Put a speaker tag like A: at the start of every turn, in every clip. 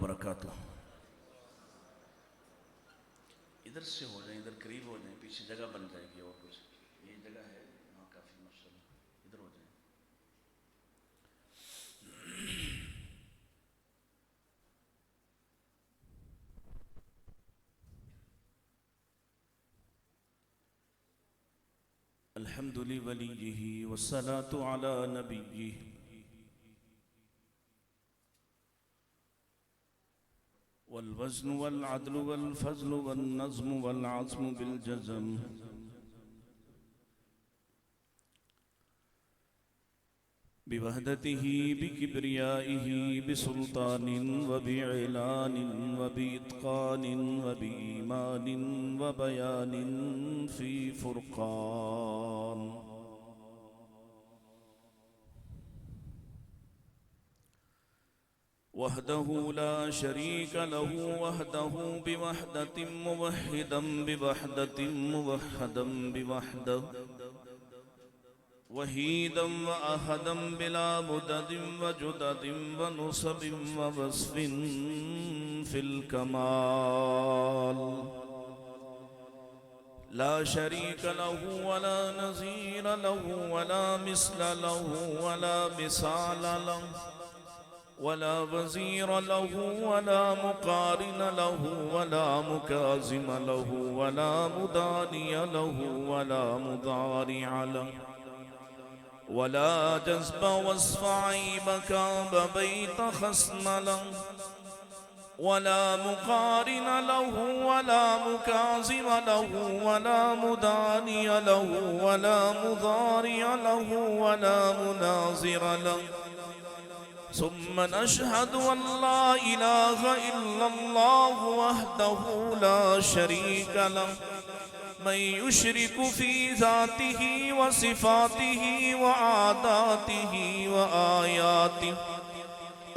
A: वबरकातुह। इधर से हो जाए, इधर करीब हो जाए, पीछे जगह बन जाएगी और कुछ। ये जगह है वहाँ काफ़ी, माशाल्लाह। इधर हो जाए। अल्हम्दुलिल्लाहि वलिय्यिही वस्सलातु अला नबिय्यिही वल वज़्नु वल अदलु वल फ़ज़्लु वन नज़्मु वल अज़्मु बिल जज़म बिवहदतिही बिकिब्रियाइही बिसुल्तानिन व बिइलानिन व बिइत्क़ानिन व बिईमानिन व बयानिन फ़ी फ़ुरक़ान। वहदहु ला शरीक लहु वहदहु बिवहदतिन मुवह्हिदन बिवहदतिन मुवह्हदन बिवहदह वहीदन व अहदन बिला मुददिन व जुददिन व नुसबिन व वस्फिन फिल कमाल। ला शरीक लहु वला नज़ीर लहु वला मिस्ल लहु वला मिसाल लहु वला वज़ीर लहु वला मुक़ारिन लहु वला मुकाज़िम लहु वला मुदानिय लहु वला मुदारिअ लहु वला जज़्ब वस्फ़ ऐब काब बैत ख़स्म लहु वला मुक़ारिन लहु वला मुकाज़िम लहु वला मुदानिय लहु वला मुदारिअ लहु वला मुनाज़िर लहु। सुम्म नशहदु अल्ला इलाहा इल्लल्लाह वहदहु ला शरीक लहु मन युशरिकु फी ज़ातिही व सिफ़ातिही व आदातिही व आयातिही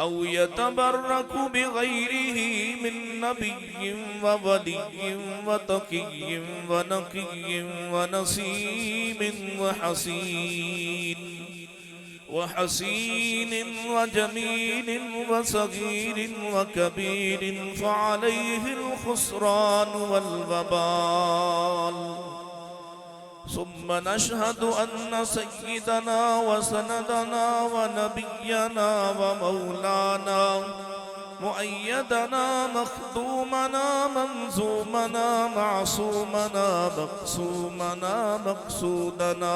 A: औ यतबर्रकु बिग़ैरिही मिन नबिय्यिन व वलिय्यिन व तक़िय्यिन व नक़िय्यिन व नसीबिन व हसीन व जमील व सगीर व कबीर फ़अलैहिल ख़ुस्रान वल वबाल। सुम्म नशहदु अन्न सय्यिदना व सनदना व नबिय्यना व मौलाना मुअय्यदना मख़दूमना मंज़ूमना मासूमना मक़सूमना मक़सूदना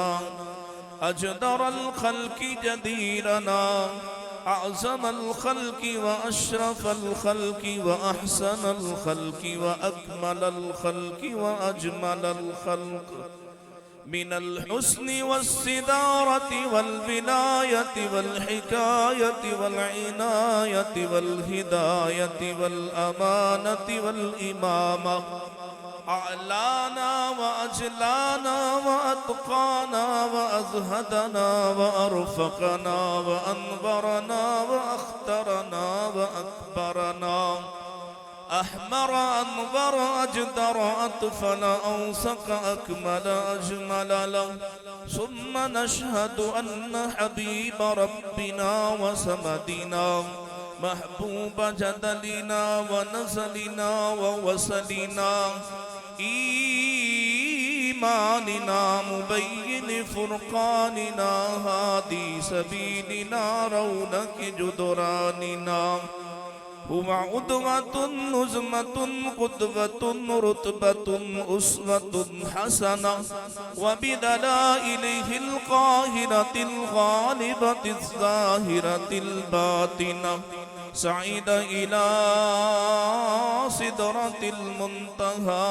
A: अजदरल ख़ल्क़ि जदीरना अअज़मल ख़ल्क़ि व अशरफल ख़ल्क़ि व अहसनल ख़ल्क़ि व अकमलल ख़ल्क़ि व अजमलल ख़ल्क़ मिनल हुस्नि वस्सिदारति वल विलायति वल हिकायति वल इनायति वल हिदायति वल अमानति वल इमामा अअलाना व अजलाना व अत्क़ाना व अज़हदना व अरफ़क़ना व अनवरना व अख़्तरना व अकबरना अहमर अनवर अजदर अतफ़ल औसक़ अकमल अजमल लहु। सुम्म नशहदु अन्न हबीब रब्बिना व समदिना महबूब जदलिना व नज़लिना व वसलिना ईमानिना मुबय्यिन फ़ुरक़ानिना हादी सबीलिना रौनक जुदरानिना हुवा उद्वतुन नुज़मतुन क़ुद्वतुन रुतबतुन उस्वतुन हसना व बिदलाइलिहिल क़ाहिरतिल ग़ालिबतिज़ ज़ाहिरतिल बातिना सईद इला सिदरतिल मुंतहा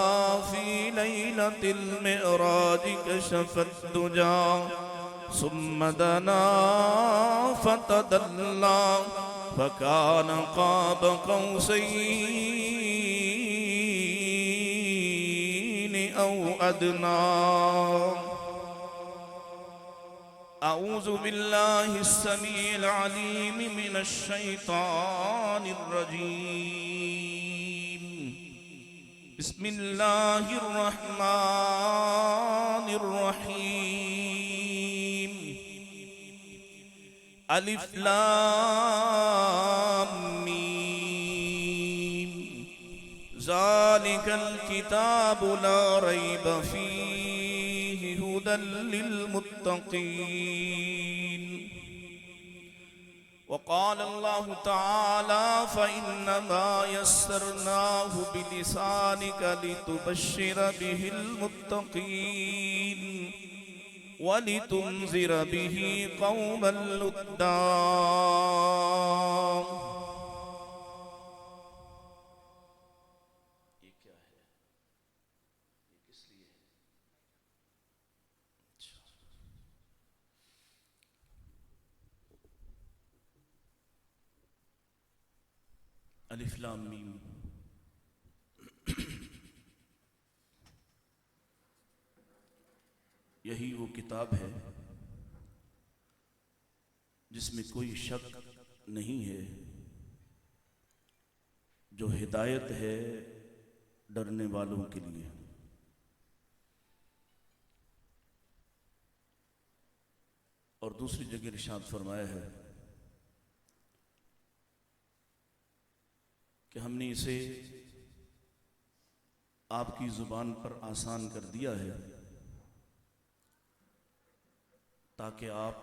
A: फ़ी लैलतिल मिअराज कशफ़त दुजा सुम्म दना फ़तदल्ला फ़कान क़ाब क़ौसैन औ अदना। अऊज़ु बिल्लाहिस समीइल अलीम मिनश शैतानिर रजीम। बिस्मिल्लाहिर रहमानिर रहीम। अलिफ लाम मीम। ज़ालिकल किताबु ला रैब फ़ीहि हुदल लिलमुत्तक़ीन। वक़ाल अल्लाहु तआला फ़इन्नमा यस्सरनाहु बिलिसानिका लितुबश्शिर बिहिल मुत्तक़ीन वलितुंज़िर बिही क़ौमन लुद्दा। ये क्या है? ये किस लिए है? अलिफ लाम मीम। यही वो किताब है जिसमें कोई शक नहीं है, जो हिदायत है डरने वालों के लिए। और दूसरी जगह इरशाद फरमाया है कि हमने इसे आपकी ज़ुबान पर आसान कर दिया है ताकि आप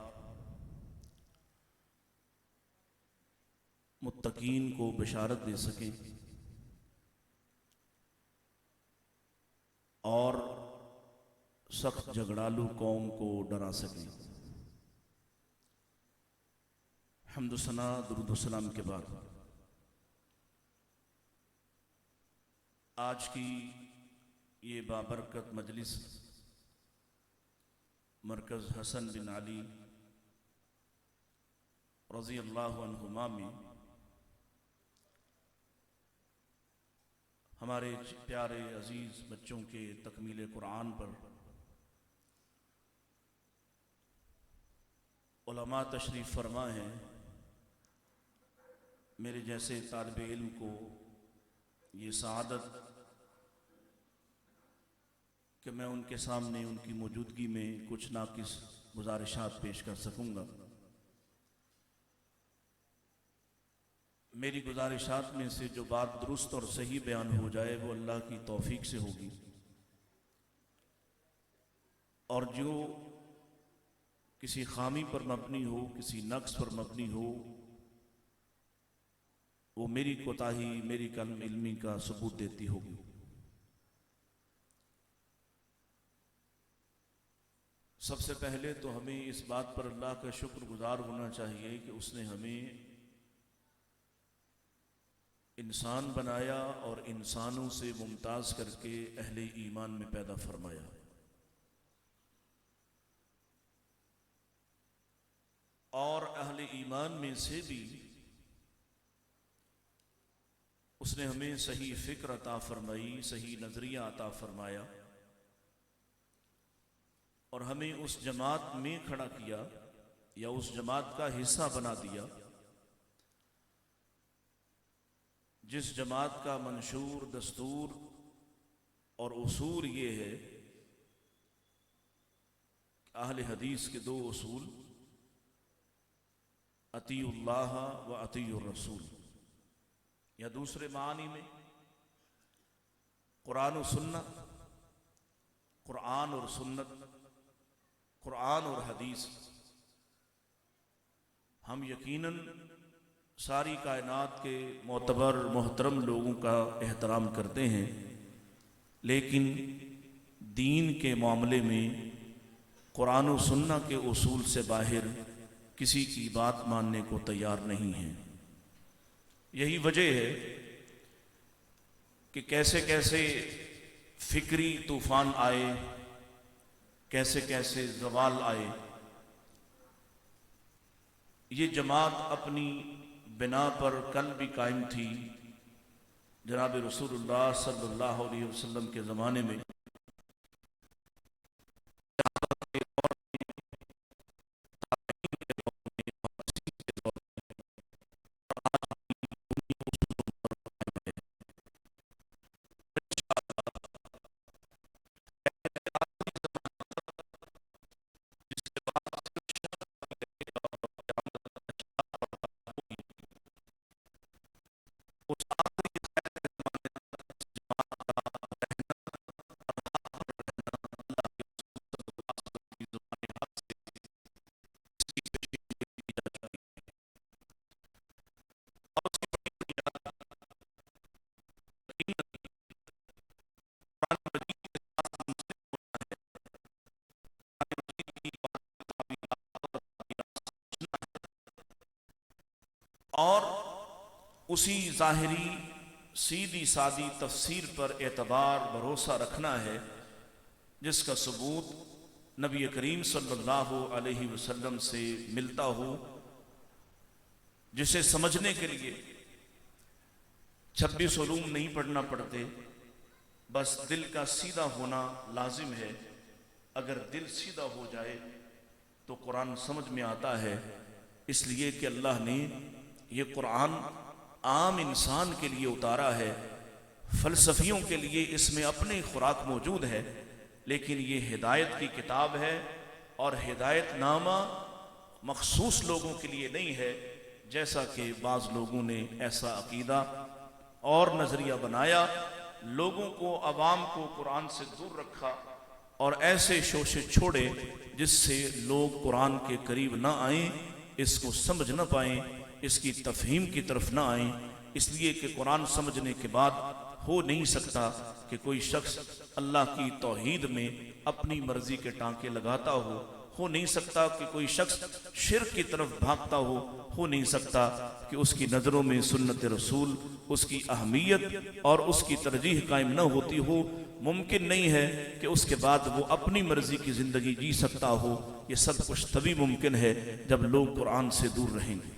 A: मुत्तकीन को बशारत दे सकें और सख्त झगड़ालू कौम को डरा सकें। हम्द सना दुरूद सलाम के बाद आज की ये बाबरकत मजलिस मरकज़ हसन बिन अली रज़ी अल्लाहु अन्हुमा में हमारे प्यारे अजीज़ बच्चों के तकमील कुरान पर उलमा तशरीफ़ फरमा है। मेरे जैसे तालिब इल्म को ये सआदत कि मैं उनके सामने उनकी मौजूदगी में कुछ नाकिस गुजारिशात पेश कर सकूँगा। मेरी गुजारिशात में से जो बात दुरुस्त और सही बयान हो जाए वो अल्लाह की तौफीक से होगी, और जो किसी खामी पर मबनी हो, किसी नक्स पर मबनी हो, वो मेरी कोताही, मेरी कम इल्मी का सबूत देती होगी। सबसे पहले तो हमें इस बात पर अल्लाह का शुक्रगुजार होना चाहिए कि उसने हमें इंसान बनाया और इंसानों से मुमताज़ करके अहले ईमान में पैदा फरमाया। और अहले ईमान में से भी उसने हमें सही फ़िक्र अता फरमाई, सही नज़रिया अता फरमाया और हमें उस जमात में खड़ा किया या उस जमात का हिस्सा बना दिया जिस जमात का मंशूर दस्तूर और उसूल ये है कि अहले हदीस के दो उसूल अतीउल्लाह व अतीउर रसूल, या दूसरे मानी में कुरान और सुन्नत, कुरान और सुन्नत, कुरान और हदीस। हम यकीनन सारी कायनात के मोतबर मोहतरम लोगों का एहतराम करते हैं, लेकिन दीन के मामले में कुरान और सुन्नत के उसूल से बाहर किसी की बात मानने को तैयार नहीं है। यही वजह है कि कैसे कैसे फिक्री तूफान आए, कैसे कैसे ज़वाल आए, ये जमात अपनी बिना पर कल भी कायम थी। जनाब रसूलुल्लाह सल्लल्लाहु अलैहि वसल्लम के ज़माने में और उसी ज़ाहिरी सीधी सादी तफसीर पर एतबार भरोसा रखना है जिसका सबूत नबी करीम सल्लल्लाहु अलैहि वसल्लम से मिलता हो, जिसे समझने के लिए 26 उलूम नहीं पढ़ना पड़ते, बस दिल का सीधा होना लाजिम है। अगर दिल सीधा हो जाए तो कुरान समझ में आता है, इसलिए कि अल्लाह ने ये कुरान आम इंसान के लिए उतारा है। फ़लसफ़ियों के लिए इसमें अपनी खुराक मौजूद है, लेकिन ये हिदायत की किताब है और हिदायत नामा मखसूस लोगों के लिए नहीं है, जैसा कि बाज़ लोगों ने ऐसा अकीदा और नज़रिया बनाया, लोगों को अवाम को कुरान से दूर रखा और ऐसे शोशे छोड़े जिससे लोग कुरान के करीब ना आएँ, इसको समझ ना पाएँ, इसकी तफहीम की तरफ ना आएँ। इसलिए कि कुरान समझने के बाद हो नहीं सकता कि कोई शख्स अल्लाह की तौहीद में अपनी मर्जी के टांके लगाता हो नहीं सकता कि कोई शख्स शिर्क की तरफ भागता हो नहीं सकता कि उसकी नज़रों में सुन्नत रसूल, उसकी अहमियत और उसकी तरजीह कायम न होती हो। मुमकिन नहीं है कि उसके बाद वो अपनी मर्जी की ज़िंदगी जी सकता हो। ये सब कुछ तभी मुमकिन है जब लोग कुरान से दूर रहेंगे।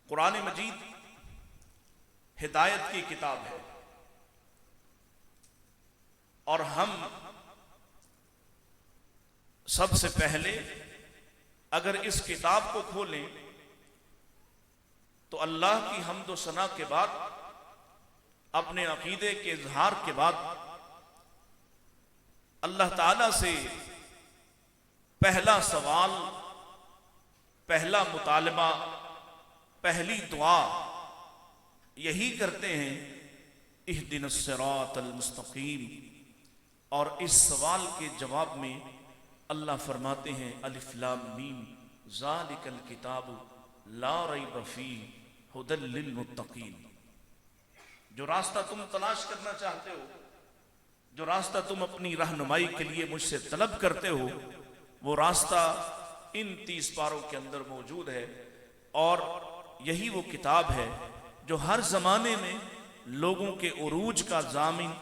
A: कुरान मजीद हिदायत की किताब है और हम सबसे पहले अगर इस किताब को खोलें तो अल्लाह की हम्द व सना के बाद, अपने अकीदे के इजहार के बाद, अल्लाह ताला से पहला सवाल, पहला मुतालबा, पहली दुआ यही करते हैं, इहदिनस सिरातल मुस्तकीम। और इस सवाल के जवाब में अल्लाह फरमाते हैं, अलिफ लाम मीम ज़ालिकल किताब ला रैब फीह हुदल लिल मुत्तकीन। जो रास्ता तुम तलाश करना चाहते हो, जो रास्ता तुम अपनी रहनुमाई के लिए मुझसे तलब करते हो, वो रास्ता इन 30 पारों के अंदर मौजूद है। और यही वो किताब है जो हर जमाने में लोगों के उरूज का जामिन,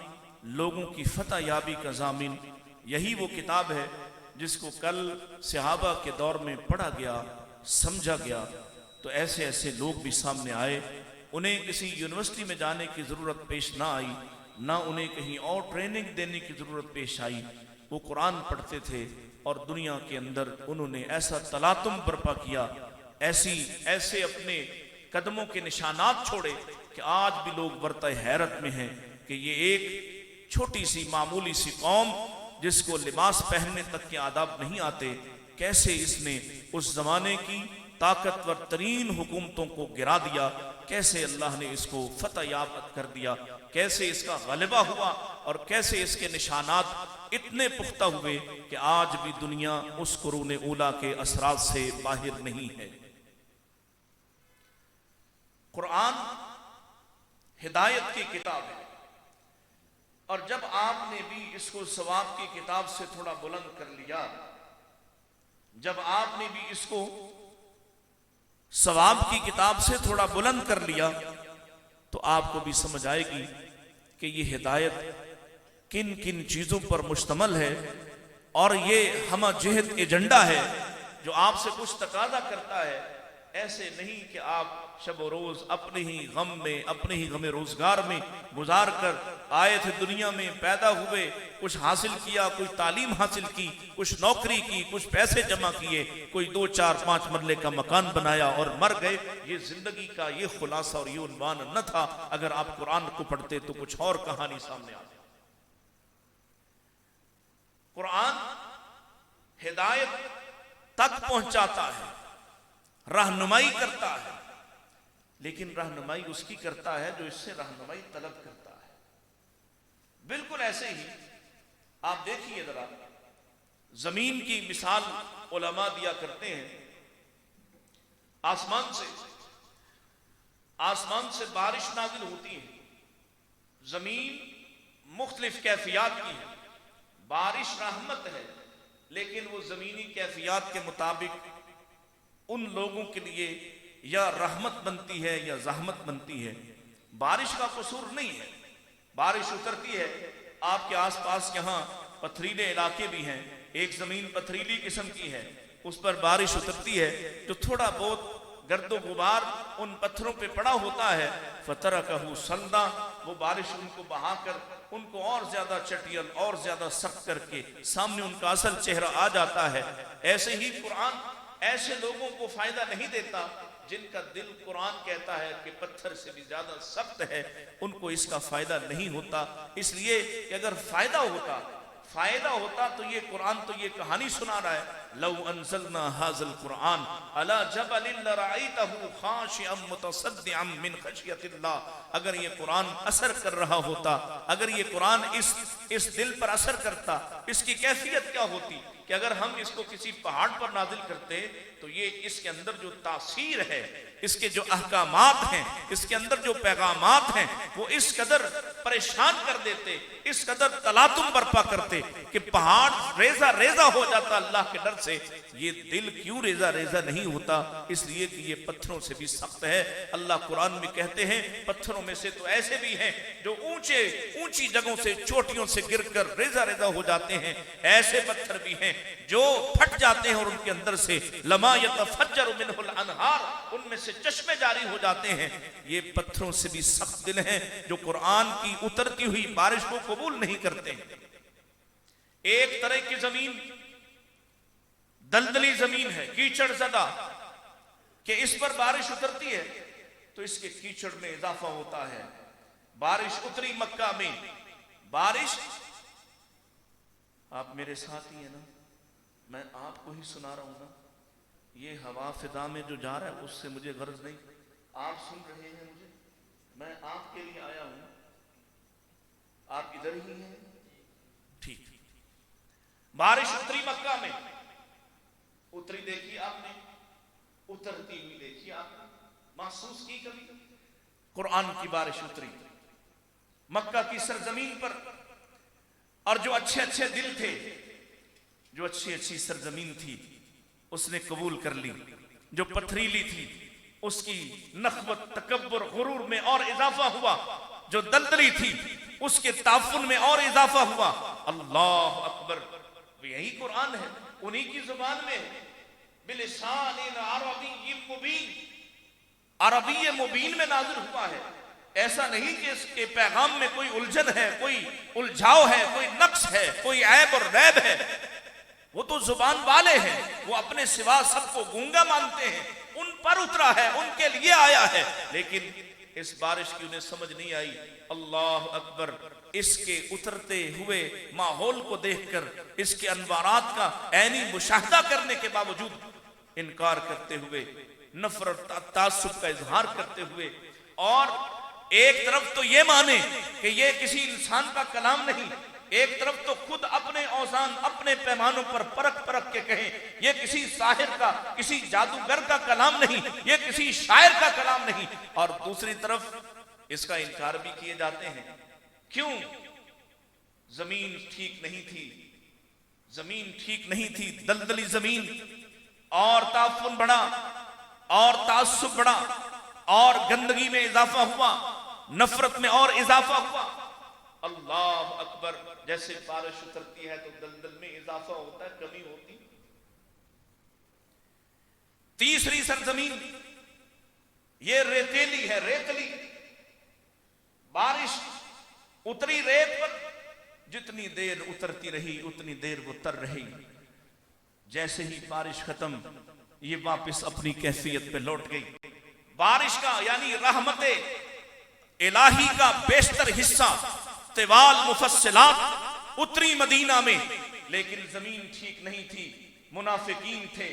A: लोगों की फतह याबी का जामिन, यही वो किताब है जिसको कल सहाबा के दौर में पढ़ा गया, समझा गया। तो ऐसे ऐसे लोग भी सामने आए, उन्हें किसी यूनिवर्सिटी में जाने की ज़रूरत पेश ना आई, ना उन्हें कहीं और ट्रेनिंग देने की ज़रूरत पेश आई। वो कुरान पढ़ते थे और दुनिया के अंदर उन्होंने ऐसा तलातुम बर्पा किया, ऐसे अपने कदमों के निशानात छोड़े कि आज भी लोग बरता हैरत में हैं कि ये एक छोटी सी मामूली सी कौम जिसको लिबास पहनने तक के आदाब नहीं आते, कैसे इसने उस जमाने की ताकतवर तरीन हुकूमतों को गिरा दिया, कैसे अल्लाह ने इसको फतह याब कर दिया, कैसे इसका गलबा हुआ और कैसे इसके निशानात इतने पुख्ता हुए कि आज भी दुनिया उस कुरूने ऊला के असरात से बाहर नहीं है। कुरान हिदायत की किताब है और जब आपने भी इसको सवाब की किताब से थोड़ा बुलंद कर लिया, जब आपने भी इसको सवाब की किताब से थोड़ा बुलंद कर लिया, तो आपको भी समझ आएगी कि ये हिदायत किन किन चीजों पर मुश्तमल है। और ये हम जहद एजेंडा है जो आपसे कुछ तकादा करता है। ऐसे नहीं कि आप शब रोज अपने ही गम में, अपने ही गमे रोजगार में गुजार कर आए थे, दुनिया में पैदा हुए, कुछ हासिल किया, कोई तालीम हासिल की, कुछ नौकरी की, कुछ पैसे जमा किए, कोई 2, 4, 5 मरले का मकान बनाया और मर गए। ये जिंदगी का ये खुलासा और ये उन्वान न था। अगर आप कुरान को पढ़ते तो कुछ और कहानी सामने आती। कुरान हिदायत तक पहुंचाता है, रहनुमाई करता है, लेकिन रहनुमाई उसकी करता है जो इससे रहनुमाई तलब करता है। बिल्कुल ऐसे ही आप देखिए जरा, जमीन की मिसाल उलमा दिया करते हैं। आसमान से बारिश नाजिल होती है, जमीन मुख्तलिफ कैफियत की है। बारिश रहमत है, लेकिन वो जमीनी कैफियत के मुताबिक उन लोगों के लिए या रहमत बनती है या जहमत बनती है। बारिश का कसूर नहीं है, बारिश उतरती है, आपके आसपास यहाँ पथरीले इलाके भी हैं, एक जमीन पथरीली किस्म की है, उस पर बारिश उतरती है, जो थोड़ा बहुत गर्दो गुबार उन पत्थरों पे पड़ा होता है, फतरकहू सल्दा, वो बारिश उनको बहाकर उनको और ज्यादा चटियल और ज्यादा सख्त करके सामने उनका असल चेहरा आ जाता है। ऐसे ही कुरान ऐसे लोगों को फायदा नहीं देता जिनका दिल कुरान कहता है कि पत्थर से भी ज्यादा सख्त है, उनको इसका फायदा नहीं होता। इसलिए कि अगर फायदा होता तो ये कुरान तो ये कहानी सुना रहा है, लौ अंज़लना हाज़ल कुरान अला जबलिन लरअयतहु खाशिअम मुतसद्दिअम मिन खशियतिल्लाह, अगर ये कुरान असर कर रहा होता, अगर ये कुरान इस दिल पर असर करता, इसकी कैफियत क्या होती कि अगर हम इसको किसी पहाड़ पर नाजिल करते तो ये इसके अंदर जो तासीर है, इसके जो अहकामात हैं, इसके अंदर जो पैगामात हैं, वो इस कदर परेशान कर देते, इस कदर तलातुम बर्पा करते कि पहाड़ रेजा रेजा हो जाता अल्लाह के डर से। ये दिल क्यों रेजा रेजा नहीं होता? इसलिए कि ये पत्थरों से भी सख्त है। अल्लाह कुरान में कहते हैं पत्थरों में से तो ऐसे भी हैं जो ऊंची जगहों से, चोटियों से गिरकर रेजा रेजा हो जाते हैं, ऐसे पत्थर भी हैं जो फट जाते हैं और उनके अंदर से लमा यतफज्जरु मिनहुल अनहार, उनमें से चश्मे जारी हो जाते हैं। ये पत्थरों से भी सख्त दिल हैं जो कुरान की उतरती हुई बारिश को कबूल नहीं करते। एक तरह की जमीन दलदली जमीन है, कीचड़ ज़दा, कि इस पर बारिश उतरती है तो इसके कीचड़ में इजाफा होता है। बारिश उतरी मक्का में, बारिश, आप मेरे साथ ही है ना, मैं आपको ही सुना रहा हूं ना, ये हवा फिजा में जो जा रहा है उससे मुझे गर्ज नहीं, आप सुन रहे हैं मुझे, मैं आपके लिए आया हूं, आप इधर ही हैं, ठीक। बारिश उतरी मक्का में, उतरी देखी आपने, उतरती हुई देखी आपने, महसूस की कभी? कुरान की बारिश उतरी मक्का की सरजमीन पर, और जो अच्छे अच्छे दिल थे, जो अच्छी अच्छी सरजमीन थी, उसने कबूल कर ली। जो पथरीली थी उसकी नखवत, तकब्बुर, गुरूर में और इजाफा हुआ। जो दलदली थी उसके ताफुन में और इजाफा हुआ। अल्लाह अकबर, यही कुरान है, उन्हीं की जुबान में, बिलिसान अरबी मुबीन, अरबी मुबीन में नाजिल हुआ है। ऐसा नहीं कि इसके पैगाम में कोई उलझन है, कोई उलझाव है, कोई नक्श है, कोई ऐब और रैब है। वो तो जुबान वाले हैं, वो अपने सिवा सबको गूंगा मानते हैं, उन पर उतरा है, उनके लिए आया है। लेकिन इस बारिश की उन्हें समझ नहीं आई। अल्लाह अकबर, इसके उतरते हुए माहौल को देखकर, इसके अनवारात का ऐनी मुशाहदा करने के बावजूद इनकार करते हुए, नफरत तासुब का इजहार करते हुए, और एक तरफ तो ये माने कि ये किसी इंसान का कलाम नहीं, एक तरफ तो खुद अपने औसान, अपने पैमानों पर परख परख के कहें ये किसी साहिर का, किसी जादूगर का कलाम नहीं, ये किसी शायर का कलाम नहीं, और दूसरी तरफ इसका इनकार भी किए जाते हैं। क्यों? जमीन ठीक नहीं थी, जमीन ठीक नहीं थी, दलदली जमीन, और ताफुन बढ़ा, और तासुब बढ़ा, और गंदगी में इजाफा हुआ, नफरत में और इजाफा हुआ। अल्लाह अकबर, जैसे बारिश उतरती है तो दलदल में इजाफा होता है, कमी होती। तीसरी सरजमीन ये रेतीली है, रेतली। बारिश उतरी रेत पर, जितनी देर उतरती रही उतनी देर वो तर रही। जैसे ही बारिश खत्म, ये वापस अपनी कैफियत पे लौट गई। बारिश का यानी रहमते इलाही का बेशतर हिस्सा तिवाल मुफस्सिलात उतरी मदीना में, लेकिन जमीन ठीक नहीं थी, मुनाफिकीन थे,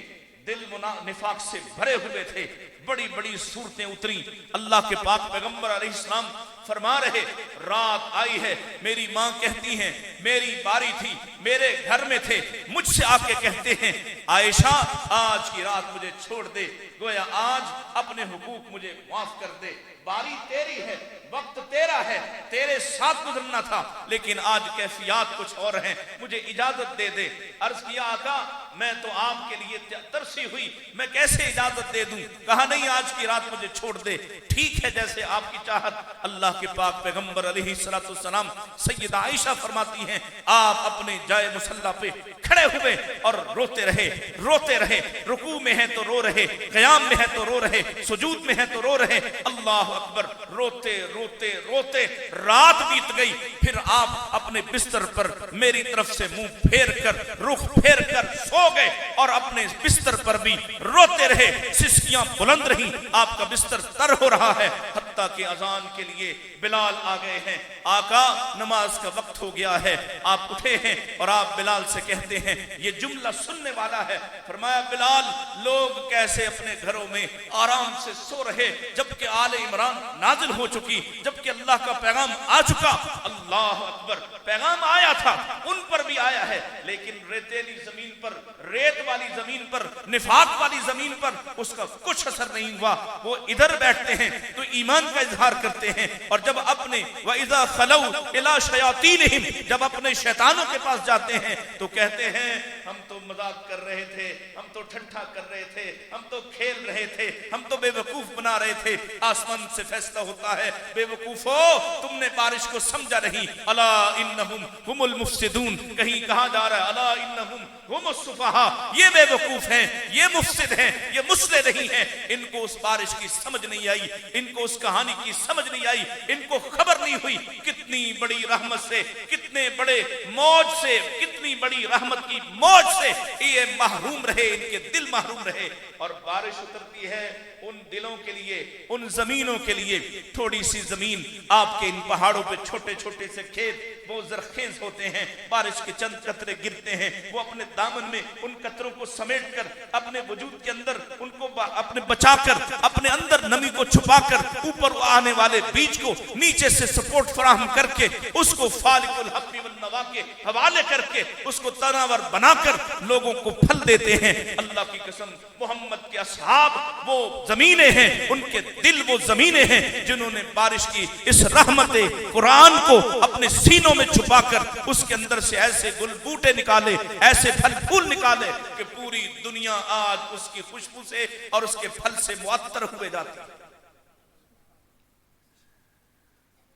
A: दिल निफाक से भरे हुए थे, बड़ी बड़ी सूरतें उतरी। अल्लाह के पाक पैगंबर अलैहिस्सलाम फरमा रहे, रात आई है, मेरी मां कहती हैं मेरी बारी थी, मेरे घर में थे, मुझसे आके कहते हैं आयशा आज की रात मुझे छोड़ दे, गोया आज अपने हुकूक मुझे माफ कर दे, बारी तेरी है, वक्त तेरा है, तेरे साथ गुजरना था, लेकिन आज कैफियत कुछ और हैं, मुझे इजाजत दे दे। अर्ज किया आका मैं तो आपके लिए तरसी हुई, मैं कैसे इजाजत दे दूं? कहा नहीं आज की रात मुझे छोड़ दे, ठीक है जैसे आपकी चाहत। अल्लाह के पाक पैगंबर अलैहिस्सलाम सैयदा आयशा फरमाती हैं आप अपने जाए मुसल्ला पे खड़े हुए और रोते रहे, रोते रहे, रुकू में है तो रो रहे, क़याम में है तो रो रहे, सुजूद में है तो रो रहे, अल्लाह अकबर, रोते रोते रोते रात बीत गई। फिर आप अपने बिस्तर पर मेरी तरफ से मुंह फेर कर, रुख फेर कर सो गए और अपने बिस्तर पर भी रोते रहे, सिसकियां बुलंद रही, आपका बिस्तर तर हो रहा है, हत्ता कि अजान के लिए बिलाल आ गए हैं। आका नमाज का वक्त हो गया है, आप उठे हैं और आप बिलाल से कहते हैं, ये जुमला सुनने वाला है, फरमाया बिलाल लोग कैसे अपने घरों में आराम से सो रहे जबकि आले इमरान नाजिल हो चुकी, जबकि अल्लाह का पैगाम आ चुका। अल्लाह अकबर, पैगाम आया था, उन पर भी आया है, लेकिन रेतीली जमीन पर, रेत वाली जमीन पर, निफाक वाली जमीन पर उसका कुछ असर नहीं हुआ। वो इधर बैठते हैं तो ईमान का इजहार करते हैं, और जब अपने व इज़ा खलौ इला शयातीनिहिम, जब अपने शैतानों के पास जाते हैं तो कहते हैं हम तो मजाक कर रहे थे, हम तो ठट्ठा कर रहे थे, हम तो खेल रहे थे, हम तो बेवकूफ बना रहे थे। आसमान से फैसला होता है, बेवकूफो तुमने बारिश को समझा नहीं, अला इन्नहुम हुमुल मुफसिदून, कहीं कहा जा रहा है अला इन्नहुम हुमुस सुफहा, ये बेवकूफ हैं, ये मुफसिद हैं, ये मुस्लिह नहीं हैं, इनको उस बारिश की समझ नहीं आई, इनको उस कहानी की समझ नहीं आई, इनको खबर नहीं हुई कितनी बड़ी रहमत से, कितने बड़े मौज से, कितनी बड़ी रहमत की मौज से ये महरूम रहे, इनके दिल महरूम रहे। और बारिश उतरती है उन दिलों के लिए, उन जमीनों के लिए। थोड़ी सी जमीन, आपके इन पहाड़ों पे छोटे छोटे से खेत वो जरखेज होते हैं, बारिश के चंद कतरे गिरते हैं, वो अपने दामन में उन कतरों को समेट कर अपने वजूद के अंदर उनको अपने बचाकर, अपने अंदर नमी को छुपाकर, ऊपर आने वाले बीज को नीचे से सपोर्ट फराहम करके उसको फालिकुल हब्बी वन नवा के हवाले करके उसको तनावर बनाकर लोगों को फल देते हैं। अल्लाह की कसम, मोहम्मद के असहाब वो जमीनें हैं, उनके दिल वो जमीनें हैं जिन्होंने बारिश की इस रहमते कुरान को अपने सीनों में छुपाकर उसके अंदर से ऐसे गुल बूटे निकाले, ऐसे फल फूल निकाले कि पूरी दुनिया आज उसकी खुशबू से और उसके फल से मुअत्तर हुए जाती है।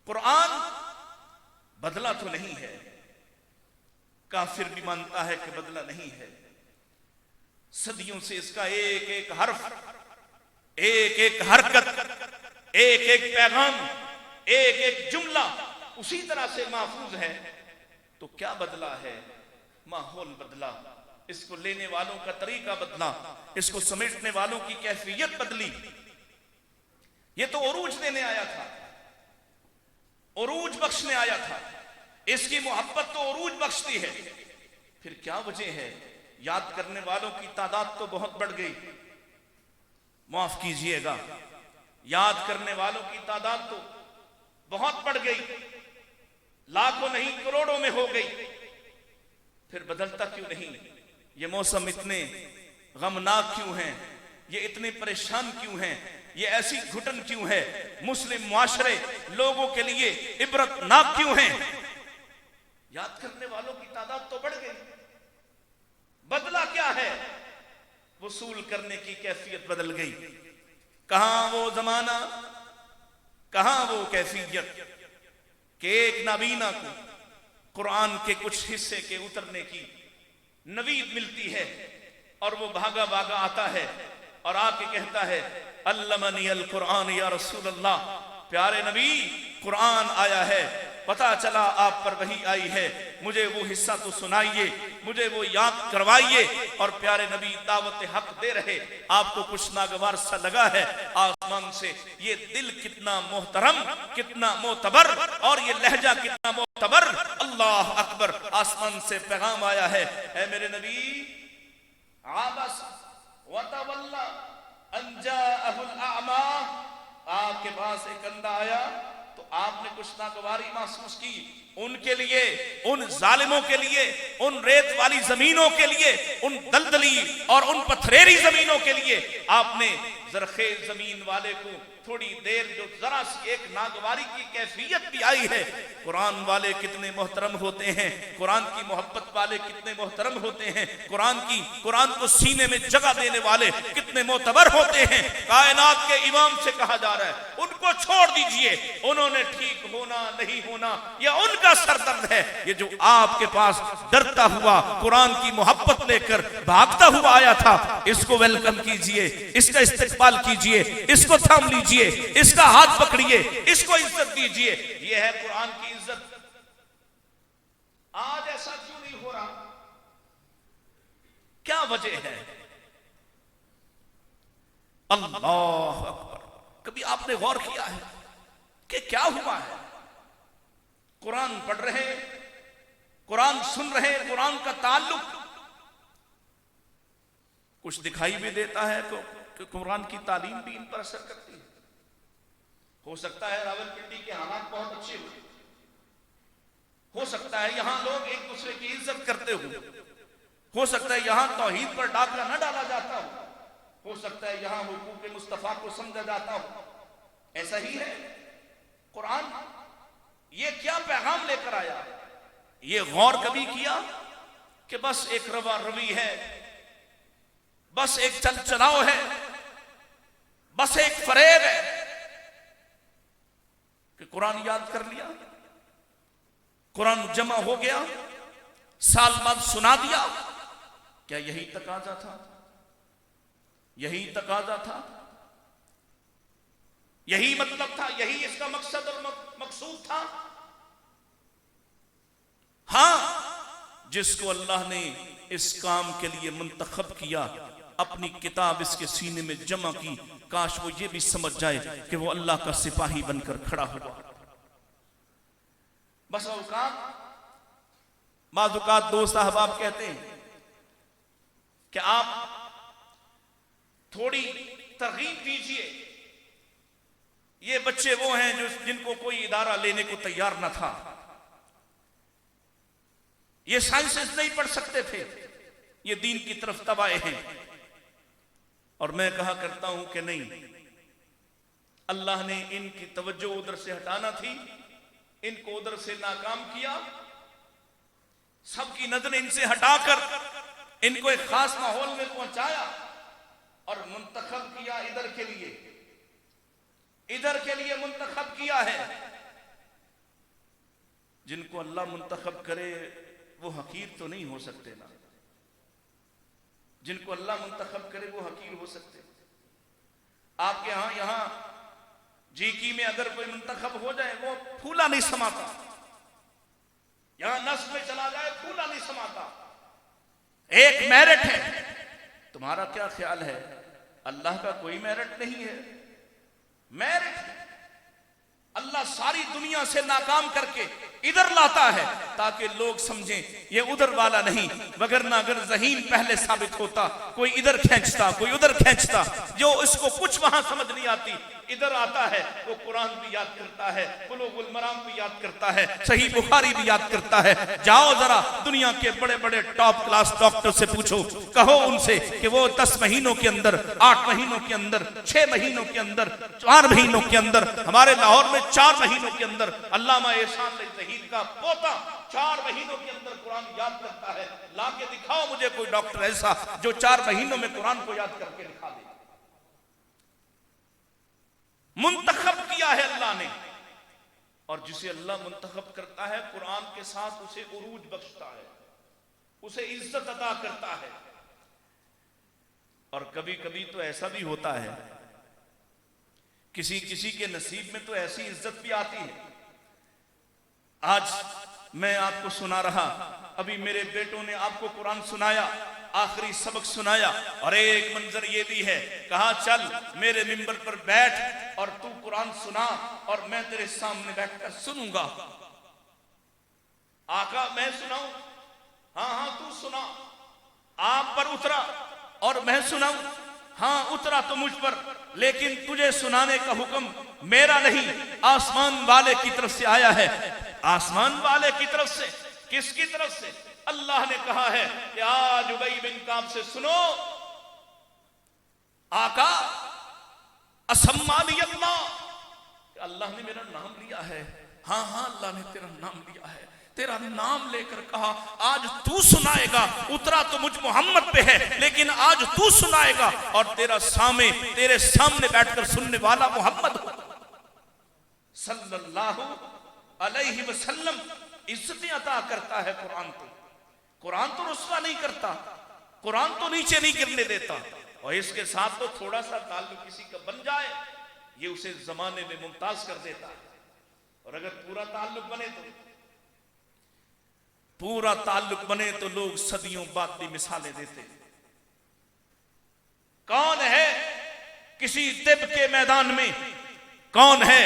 A: कुरान बदला तो नहीं है, काफिर भी मानता है कि बदला नहीं है। सदियों से इसका एक एक हर्फ, एक एक हरकत, एक एक पैगाम, एक एक जुमला उसी तरह से महफूज है। तो क्या बदला है? माहौल बदला, इसको लेने वालों का तरीका बदला, इसको समेटने वालों की कैफियत बदली। ये तो उरूज देने आया था, उरूज बख्शने आया था, इसकी मोहब्बत तो उरूज बख्शती है। फिर क्या वजह है? याद करने वालों की तादाद तो बहुत बढ़ गई, माफ कीजिएगा, याद करने वालों की तादाद तो बहुत बढ़ गई, लाखों नहीं करोड़ों में हो गई। फिर बदलता क्यों नहीं? ये मौसम इतने गमनाक क्यों हैं? ये इतने परेशान क्यों हैं? ये ऐसी घुटन क्यों है? मुस्लिम मुआशरे लोगों के लिए इबरतनाक क्यों हैं? याद करने वालों की तादाद तो बढ़ गई, बदला क्या है? वसूल करने की कैफियत बदल गई। कहां वो जमाना, कहां वो कैफियत कि एक नाबीना को कुरान के कुछ हिस्से के उतरने की नवीद मिलती है और वो भागा भागा आता है और आके कहता है अल्लमनी अल कुरान या रसूल अल्लाह, प्यारे नबी कुरान आया है, पता चला आप पर वही आई है, मुझे वो हिस्सा तो सुनाइए, मुझे वो याद करवाइए। और प्यारे नबी दावत हक दे रहे, आपको कुछ नागवार सा लगा है आसमान से, ये दिल कितना मोहतरम, कितना मोतबर, और ये लहजा कितना मोतबर। अल्लाह अकबर, आसमान से पैगाम आया है, ऐ मेरे नबी आबस वतवल्ला अन जाअहुल अअमा, आपके पास एक अंधा आया तो आपने कुछ नागवारी महसूस की। उनके लिए, उन जालिमों के लिए, उन रेत वाली जमीनों के लिए, उन दलदली और उन पथरेरी जमीनों के लिए आपने जरखेज जमीन वाले को थोड़ी देर जो जरा सी एक नागवारी की कैफियत भी आई है। कुरान वाले कितने मोहतरम होते हैं, कुरान की मोहब्बत वाले कितने मोहतरम होते हैं, कुरान को सीने में जगह देने वाले कितने मोतबर होते हैं। कायनात के इमाम से कहा जा रहा है उनको छोड़ दीजिए, उन्होंने ठीक होना नहीं होना यह उनका सरदर्द है। ये जो आपके पास डरता हुआ कुरान की मोहब्बत लेकर भागता हुआ आया था, इसको वेलकम कीजिए, इसका इस्तेकबाल कीजिए, इसको थाम लीजिए, इसका हाथ पकड़िए, इसको इज्जत दीजिए। यह है कुरान की इज्जत। आज ऐसा क्यों नहीं हो रहा? क्या वजह है? अल्लाह अकबर। कभी आपने गौर किया है कि क्या हुआ है? कुरान पढ़ रहे, कुरान सुन रहे, कुरान का ताल्लुक कुछ दिखाई भी देता है कि कुरान की तालीम भी इन पर असर करती है। हो सकता है रावलपिंडी के हालात बहुत अच्छे हो सकता है यहां लोग एक दूसरे की इज्जत करते हो सकता है यहां तौहीद पर डाका न डाला जाता हो सकता है यहां हुकूक मुस्तफा को समझा जाता हो। ऐसा ही है कुरान। ये क्या पैगाम लेकर आया? ये गौर कभी किया कि बस एक रवा रवी है, बस एक चल चलाओ है, बस एक फरेब है कि कुरान याद कर लिया, कुरान जमा हो गया, साल बाद सुना दिया? क्या यही तकाजा था? यही तकाजा था? यही मतलब था? यही इसका मकसद और मकसूद था? हां, जिसको अल्लाह ने इस काम के लिए मुंतखब किया, अपनी किताब इसके सीने में जमा की, काश वो ये भी समझ जाए कि वो अल्लाह का सिपाही बनकर खड़ा हुआ। बस औकात दोस्त अहबाब कहते हैं कि आप थोड़ी तरगीब दीजिए। ये बच्चे वो हैं जिनको कोई इदारा लेने को तैयार न था। ये साइंसेस नहीं पढ़ सकते थे, ये दीन की तरफ तब आए हैं। और मैं कहा करता हूं कि नहीं, अल्लाह ने इनकी तवज्जो उधर से हटाना थी, इनको उधर से नाकाम किया, सबकी नजरें इनसे हटाकर इनको एक खास माहौल में पहुंचाया और मुंतखब किया इधर के लिए मुंतखब किया है। जिनको अल्लाह मुंतखब करे वो हकीर तो नहीं हो सकते ना, जिनको अल्लाह मुंतखब करे वो हकीर हो सकते। आपके यहां जीकी में अगर कोई मुंतखब हो जाए वो फूला नहीं समाता, यहां नस्ल में चला जाए फूला नहीं समाता। एक मेरिट है। तुम्हारा क्या ख्याल है? अल्लाह का कोई मेरिट नहीं है? मेरिट है। अल्लाह सारी दुनिया से नाकाम करके इधर लाता है ताकि लोग समझें ये उधर वाला नहीं, वगरना अगर ज़हीन पहले साबित होता, कोई इधर खींचता कोई उधर खींचता, जो इसको कुछ वहां समझ नहीं आती इधर आता है, वो कुरान भी याद करता है, बुलूगुल मराम भी याद करता है, सही बुखारी भी याद करता है। जाओ जरा दुनिया के बड़े बड़े टॉप क्लास डॉक्टर से पूछो, कहो उनसे कि वो 10 महीनों के अंदर, 8 महीनों के अंदर, 6 महीनों के अंदर, 4 महीनों के अंदर, हमारे लाहौर में 4 महीनों के अंदर अल्लामा एहसान ज़हीर का पोता 4 महीनों के अंदर कुरान याद करता है। लाके दिखाओ मुझे कोई डॉक्टर ऐसा जो 4 महीनों में कुरान को याद करके दिखा दे। मुंतखब किया है अल्लाह ने, और जिसे अल्लाह मुंतखब करता है कुरान के साथ उसे उरूज बख्शता है, उसे इज्जत अता करता है। और कभी कभी तो ऐसा भी होता है, किसी किसी के नसीब में तो ऐसी इज्जत भी आती है। आज मैं आपको सुना रहा, अभी मेरे बेटों ने आपको कुरान सुनाया, आखिरी सबक सुनाया, और एक मंजर ये भी है, कहा चल मेरे मिंबर पर बैठ और तू कुरान सुना और मैं तेरे सामने बैठकर सुनूंगा। आका मैं सुनाऊं? हाँ हाँ तू सुना। आप पर उतरा और मैं सुनाऊं? हाँ उतरा तो मुझ पर, लेकिन तुझे सुनाने का हुक्म मेरा नहीं, आसमान वाले की तरफ से आया है। आसमान वाले की तरफ से? किसकी तरफ से? अल्लाह ने कहा है कि आज उबई बिन काब से सुनो, आका असम्मानी अल्लाह, अल्लाह ने मेरा नाम लिया है। हाँ हाँ अल्लाह ने तेरा नाम लिया है, तेरा नाम लेकर कहा आज तू सुनाएगा। उतरा तो मुझ मोहम्मद पे है, लेकिन आज तू सुनाएगा और तेरे सामने बैठकर सुनने वाला मोहम्मद हो सल्लल्लाहु अलैहि वसल्लम। इज्जतें अता करता है कुरान तो रुस्वा नहीं करता, कुरान तो नीचे नहीं गिरने देता। और इसके साथ तो थोड़ा सा ताल्लुक किसी का बन जाए, ये उसे जमाने में मुमताज कर देता है। और अगर पूरा ताल्लुक बने तो लोग सदियों बाद भी मिसालें देते। कौन है किसी तिब के मैदान में, कौन है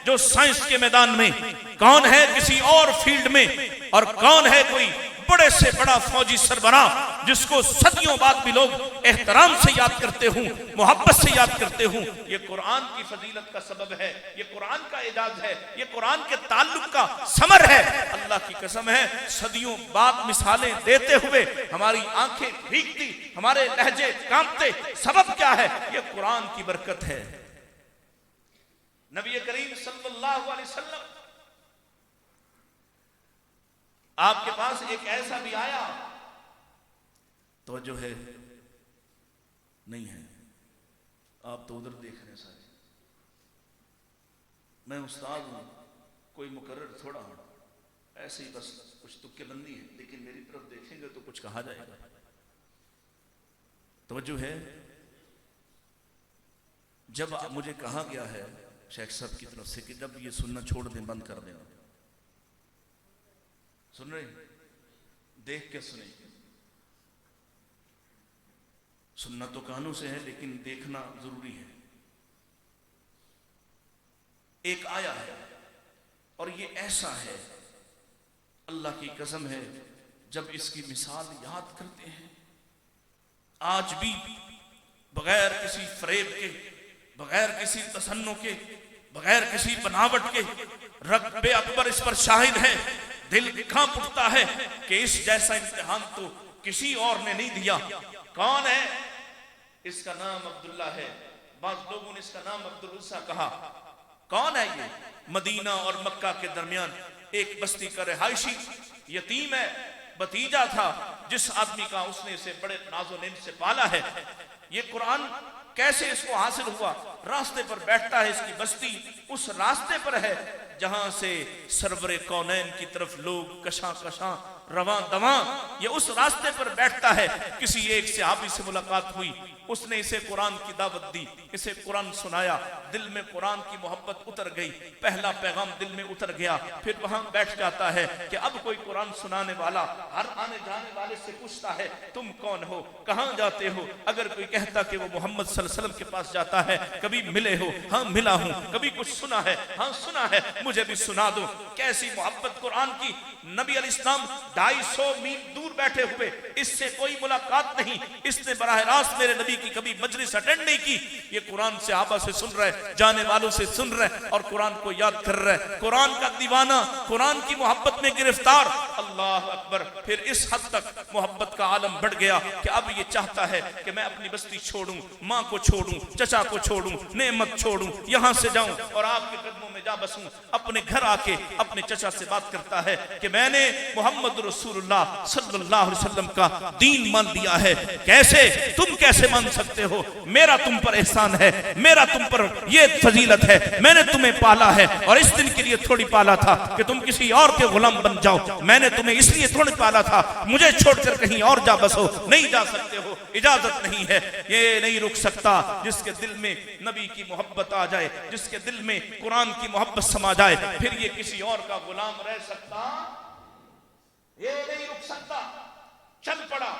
A: जो साइंस के मैदान में, कौन है किसी और फील्ड में, और कौन है कोई बड़े से बड़ा फौजी सरबराह जिसको सदियों बाद भी लोग एहतराम से याद करते हूं, मोहब्बत से याद करते हूं। ये कुरान की फजीलत का सबब है, ये कुरान का एजाज है, ये कुरान के ताल्लुक का समर है। अल्लाह की कसम है, सदियों बाद मिसालें देते हुए हमारी आंखें भीगती, हमारे लहजे कांपते, सबब क्या है? ये कुरान की बरकत है। नबी करीम सल्लल्लाहु अलैहि वसल्लम आपके पास एक ऐसा भी आया, तो जो है नहीं है, आप तो उधर देख रहे हैं सारे। मैं उस्ताद हूं, कोई मुकर्रर थोड़ा हूं, ऐसे ही बस कुछ तुक्के बंदी है, लेकिन मेरी तरफ देखेंगे तो कुछ कहा जाएगा। तो जो है, जब मुझे कहा गया है शेख साहब की तरफ से कि जब ये सुनना छोड़ दें, बंद कर दें, सुन रहे, देख के सुने। सुनना तो कानों से है, लेकिन देखना जरूरी है। एक आया है और ये ऐसा है, अल्लाह की कसम है, जब इसकी मिसाल याद करते हैं, आज भी बगैर किसी फरेब के, बगैर किसी तसन्नो के, बगैर किसी बनावट के, रब्बे अकबर इस पर शाहिद है। दिल कांप उठता है कि इस जैसा इम्तिहान तो किसी और ने नहीं दिया। कौन है? इसका नाम अब्दुल्ला है, बाज़ लोगों ने इसका नाम अब्दुल उज़्ज़ा कहा। कौन है ये? मदीना और मक्का के दरमियान एक बस्ती का रिहायशी, यतीम है, भतीजा था जिस आदमी का उसने इसे बड़े नाज़ो नेम से पाला है। ये कुरान कैसे इसको हासिल हुआ? रास्ते पर बैठता है, इसकी बस्ती उस रास्ते पर है जहां से सरवरे कौनैन की तरफ लोग कशा कशा रवां दवां, ये उस रास्ते पर बैठता है। किसी एक सहाबी से मुलाकात हुई, उसने इसे कुरान की दावत दी, इसे कुरान सुनाया, दिल में कुरान की मोहब्बत उतर गई, पहला पैगाम दिल में उतर गया। फिर वहां बैठ जाता है कि अब कोई कुरान सुनाने वाला हर आने जाने वाले से पूछता है, तुम कौन हो, कहां जाते हो? अगर कोई कहता कि वो मोहम्मद सल्लल्लाहु अलैहि वसल्लम के पास जाता है, कभी मिले हो? हाँ मिला हूं। कभी कुछ सुना है? हाँ सुना है, मुझे भी सुना दो। कैसी मोहब्बत कुरान की! नबी अलैहिस्सलाम 250 मील दूर बैठे हुए, इससे कोई मुलाकात नहीं, इसने बराह रास्त मेरे नबी की कभी मजलिस अटेंड नहीं की। ये कुरान से आबा से सुन रहे, जाने वालों से सुन रहे और कुरान को याद कर रहे। कुरान का दीवाना, कुरान की मोहब्बत में गिरफ्तार। अल्लाह अकबर! फिर इस हद तक मोहब्बत का आलम बढ़ गया कि अब ये चाहता है कि मैं अपनी बस्ती छोड़ूं, माँ को छोड़ूं, चचा को छोड़ूं, नेमत छोड़ूं, यहां से जाऊं और आपके कदमों में जा बसूं। अपने घर आके अपने चचा से बात करता है कि मैंने मोहम्मद रसूलुल्लाह सल्लल्लाहु अलैहि वसल्लम का दीन मान लिया है। कैसे? तुम कैसे मान सकते हो? मेरा तुम पर एहसान है, मेरा तुम पर ये फजीलत है, मैंने तुम्हें पाला है और इस दिन के लिए थोड़ी पाला था कि तुम किसी और के गुलाम बन जाओ। मैंने तुम्हें इसलिए थोड़ी पाला था, मुझे छोड़कर कहीं और जा बसो। नहीं जा सकते हो, इजाजत नहीं है। ये नहीं रुक सकता। जिसके दिल में नबी की मोहब्बत आ जाए, जिसके दिल में कुरान की मोहब्बत समा जाए, फिर ये किसी और का गुलाम रह सकता? ये नहीं रुक सकता। चल पड़ा।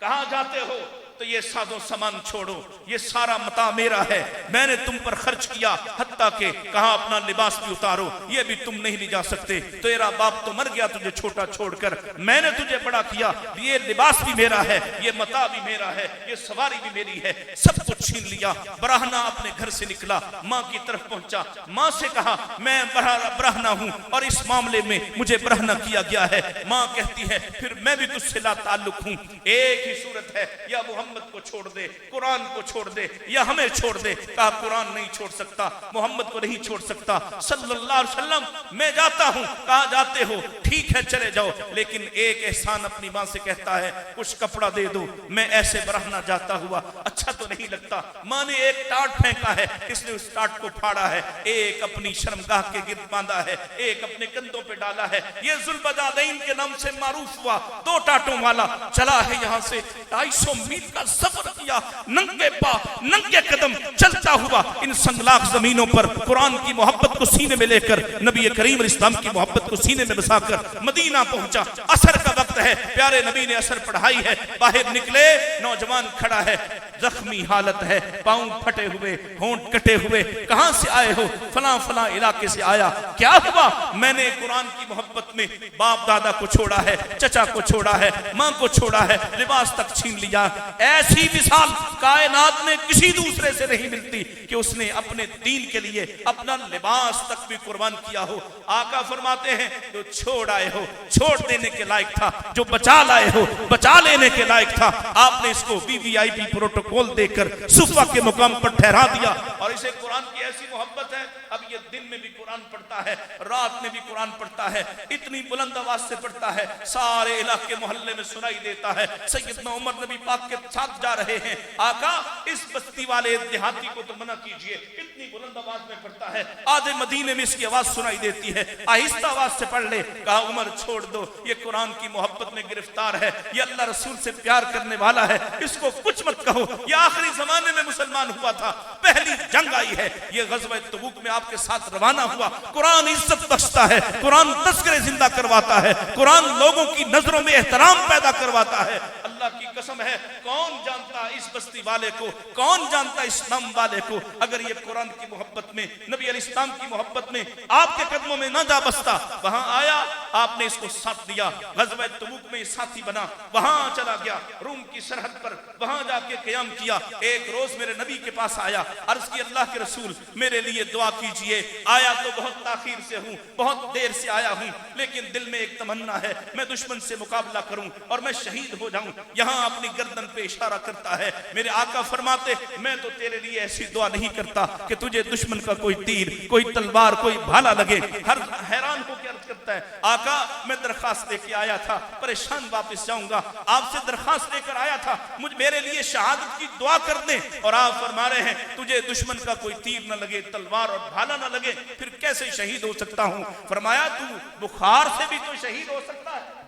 A: कहां जाते हो? तो ये साजो सामान छोड़ो, ये सारा मता मेरा है, मैंने तुम पर खर्च किया। हत्ता मक्का के, कहा अपना लिबास भी उतारो, ये भी तुम नहीं ले जा सकते, तेरा बाप तो मर गया तुझे छोटा छोड़कर, मैंने तुझे बड़ा किया, ये लिबास भी मेरा है, ये मता भी मेरा है, ये सवारी भी मेरी है, सब कुछ छीन लिया। बरहना अपने घर से निकला, माँ की तरफ पहुंचा, माँ से कहा मैं बरहना हूं और इस मामले में मुझे बरहना किया गया है। माँ कहती है फिर मैं भी तुझसे ला ताल्लुक हूं, एक ही सूरत है, या मोहम्मद को छोड़ दे, कुरान को छोड़ दे, या हमें छोड़ दे। कहा कुरान नहीं छोड़ सकता, मोहम्मद को नहीं छोड़ सकता सल्लल्लाहु अलैहि वसल्लम, मैं जाता हूं। कहा जाते हो, ठीक है चले जाओ, लेकिन एक एहसान अपनी माँ से कहता है कुछ कपड़ा दे दो, मैं ऐसे बरहना जाता हुआ अच्छा तो नहीं लगता। माँ ने एक टाट फेंका है, इसने उस टाट को फाड़ा है, एक अपनी शर्मगाह के गिर्द बांधा है, एक अपने कंधों पे डाला है। ये जुल्बजादैन के नाम से मारूफ हुआ, 2 टाटों वाला चला है यहाँ से 250 मील का सफर किया, नंगे पा नंगे कदम चलता हुआ इन संगलाख जमीनों पर कुरान की मोहब्बत को सीने में लेकर, नबी करीम इस्लाम की मोहब्बत को सीने में बसाकर मदीना पहुंचा। असर का वक्त है, प्यारे नबी ने असर पढ़ाई है, बाहर निकले, नौजवान खड़ा है, जख्मी हालत है, पांव फटे हुए, होंठ कटे हुए। कहां से आए हो? फला फला इलाके से आया। क्या हुआ? मैंने कुरान की मोहब्बत में बाप दादा को छोड़ा है, चचा को छोड़ा है, माँ को छोड़ा है, लिबास तक छीन लिया। ऐसी मिसाल कायनात में किसी दूसरे से नहीं मिलती कि उसने अपने दीन के लिए अपना लिबास तक भी कुर्बान किया हो। आका फरमाते हैं जो छोड़ आए हो छोड़ देने के लायक था, जो बचा लाए हो बचा लेने के लायक था। आपने इसको वीवीआईपी प्रोटोकॉल देकर सुफा के मुकाम पर ठहरा दिया। और इसे कुरान की ऐसी मोहब्बत है, अब ये दिन में भी कुरान पढ़ता है, रात में भी कुरान पढ़ता है, इतनी बुलंद आवाज से पढ़ता है, सारे इलाके मोहल्ले में सुनाई देता है। सैयदना उमर नबी पाक के साथ जा रहे हैं, आका इस बस्ती वाले देहाती को तो मना कीजिए, इतनी बुलंद आवाज में पढ़ता है, आधे मदीने में इसकी आवाज सुनाई देती है, आहिस्ता आवाज से पढ़ ले। कहा उमर छोड़ दो, ये कुरान की मोहब्बत में गिरफ्तार है, ये अल्लाह रसूल से प्यार करने वाला है, इसको कुछ मत कहो। ये आखिरी जमाने में मुसलमान हुआ था, पहली जंग आई है, ये ग़ज़वा तबूक में आपके साथ रवाना हुआ। कुरान इज्जत बख्शता है, कुरान तस्करे जिंदा करवाता है, कुरान लोगों की नजरों में एहतराम पैदा करवाता है। अल्लाह की कसम है, कौन जानता इस बस्ती वाले को, कौन जानता इस्लाम वाले को, अगर ये कुरान की मोहब्बत में, नबी अलैहिस्सलाम की मोहब्बत में आपके कदमों में न जा बसता। वहां आया, आपने इसको साथ दिया, ग़ज़वा तबूक में साथी बना, वहां चला गया रूम की सरहद पर, वहां जाके क़याम किया। एक रोज मेरे नबी के पास आया, अर्ज की अल्लाह के रसूल मेरे लिए दुआ कीजिए। आया तो बहुत ताखीर से हूं, बहुत देर से आया हूं, लेकिन दिल में एक तमन्ना है, मैं दुश्मन से मुकाबला करूं और मैं शहीद हो जाऊं। यहां अपनी गर्दन पे इशारा करता है। मेरे आका फरमाते, मैं तो तेरे लिए ऐसी दुआ नहीं करता कि तुझे दुश्मन का कोई तीर, कोई तलवार, कोई भाला लगे। हर हैरान होकर अर्ज करता है, आका मैं दरखास्त लेके आया था, परेशान वापस जाऊंगा, आपसे दरखास्त लेकर आया था, मुझ मेरे लिए शहादत की दुआ कर दे। और आप फरमा रहे हैं तुझे दुश्मन का कोई तीर न लगे, तलवार और भाला न लगे, फिर कैसे शहीद हो सकता हूं? फरमाया तू बुखार से भी तो शहीद हो सकता है।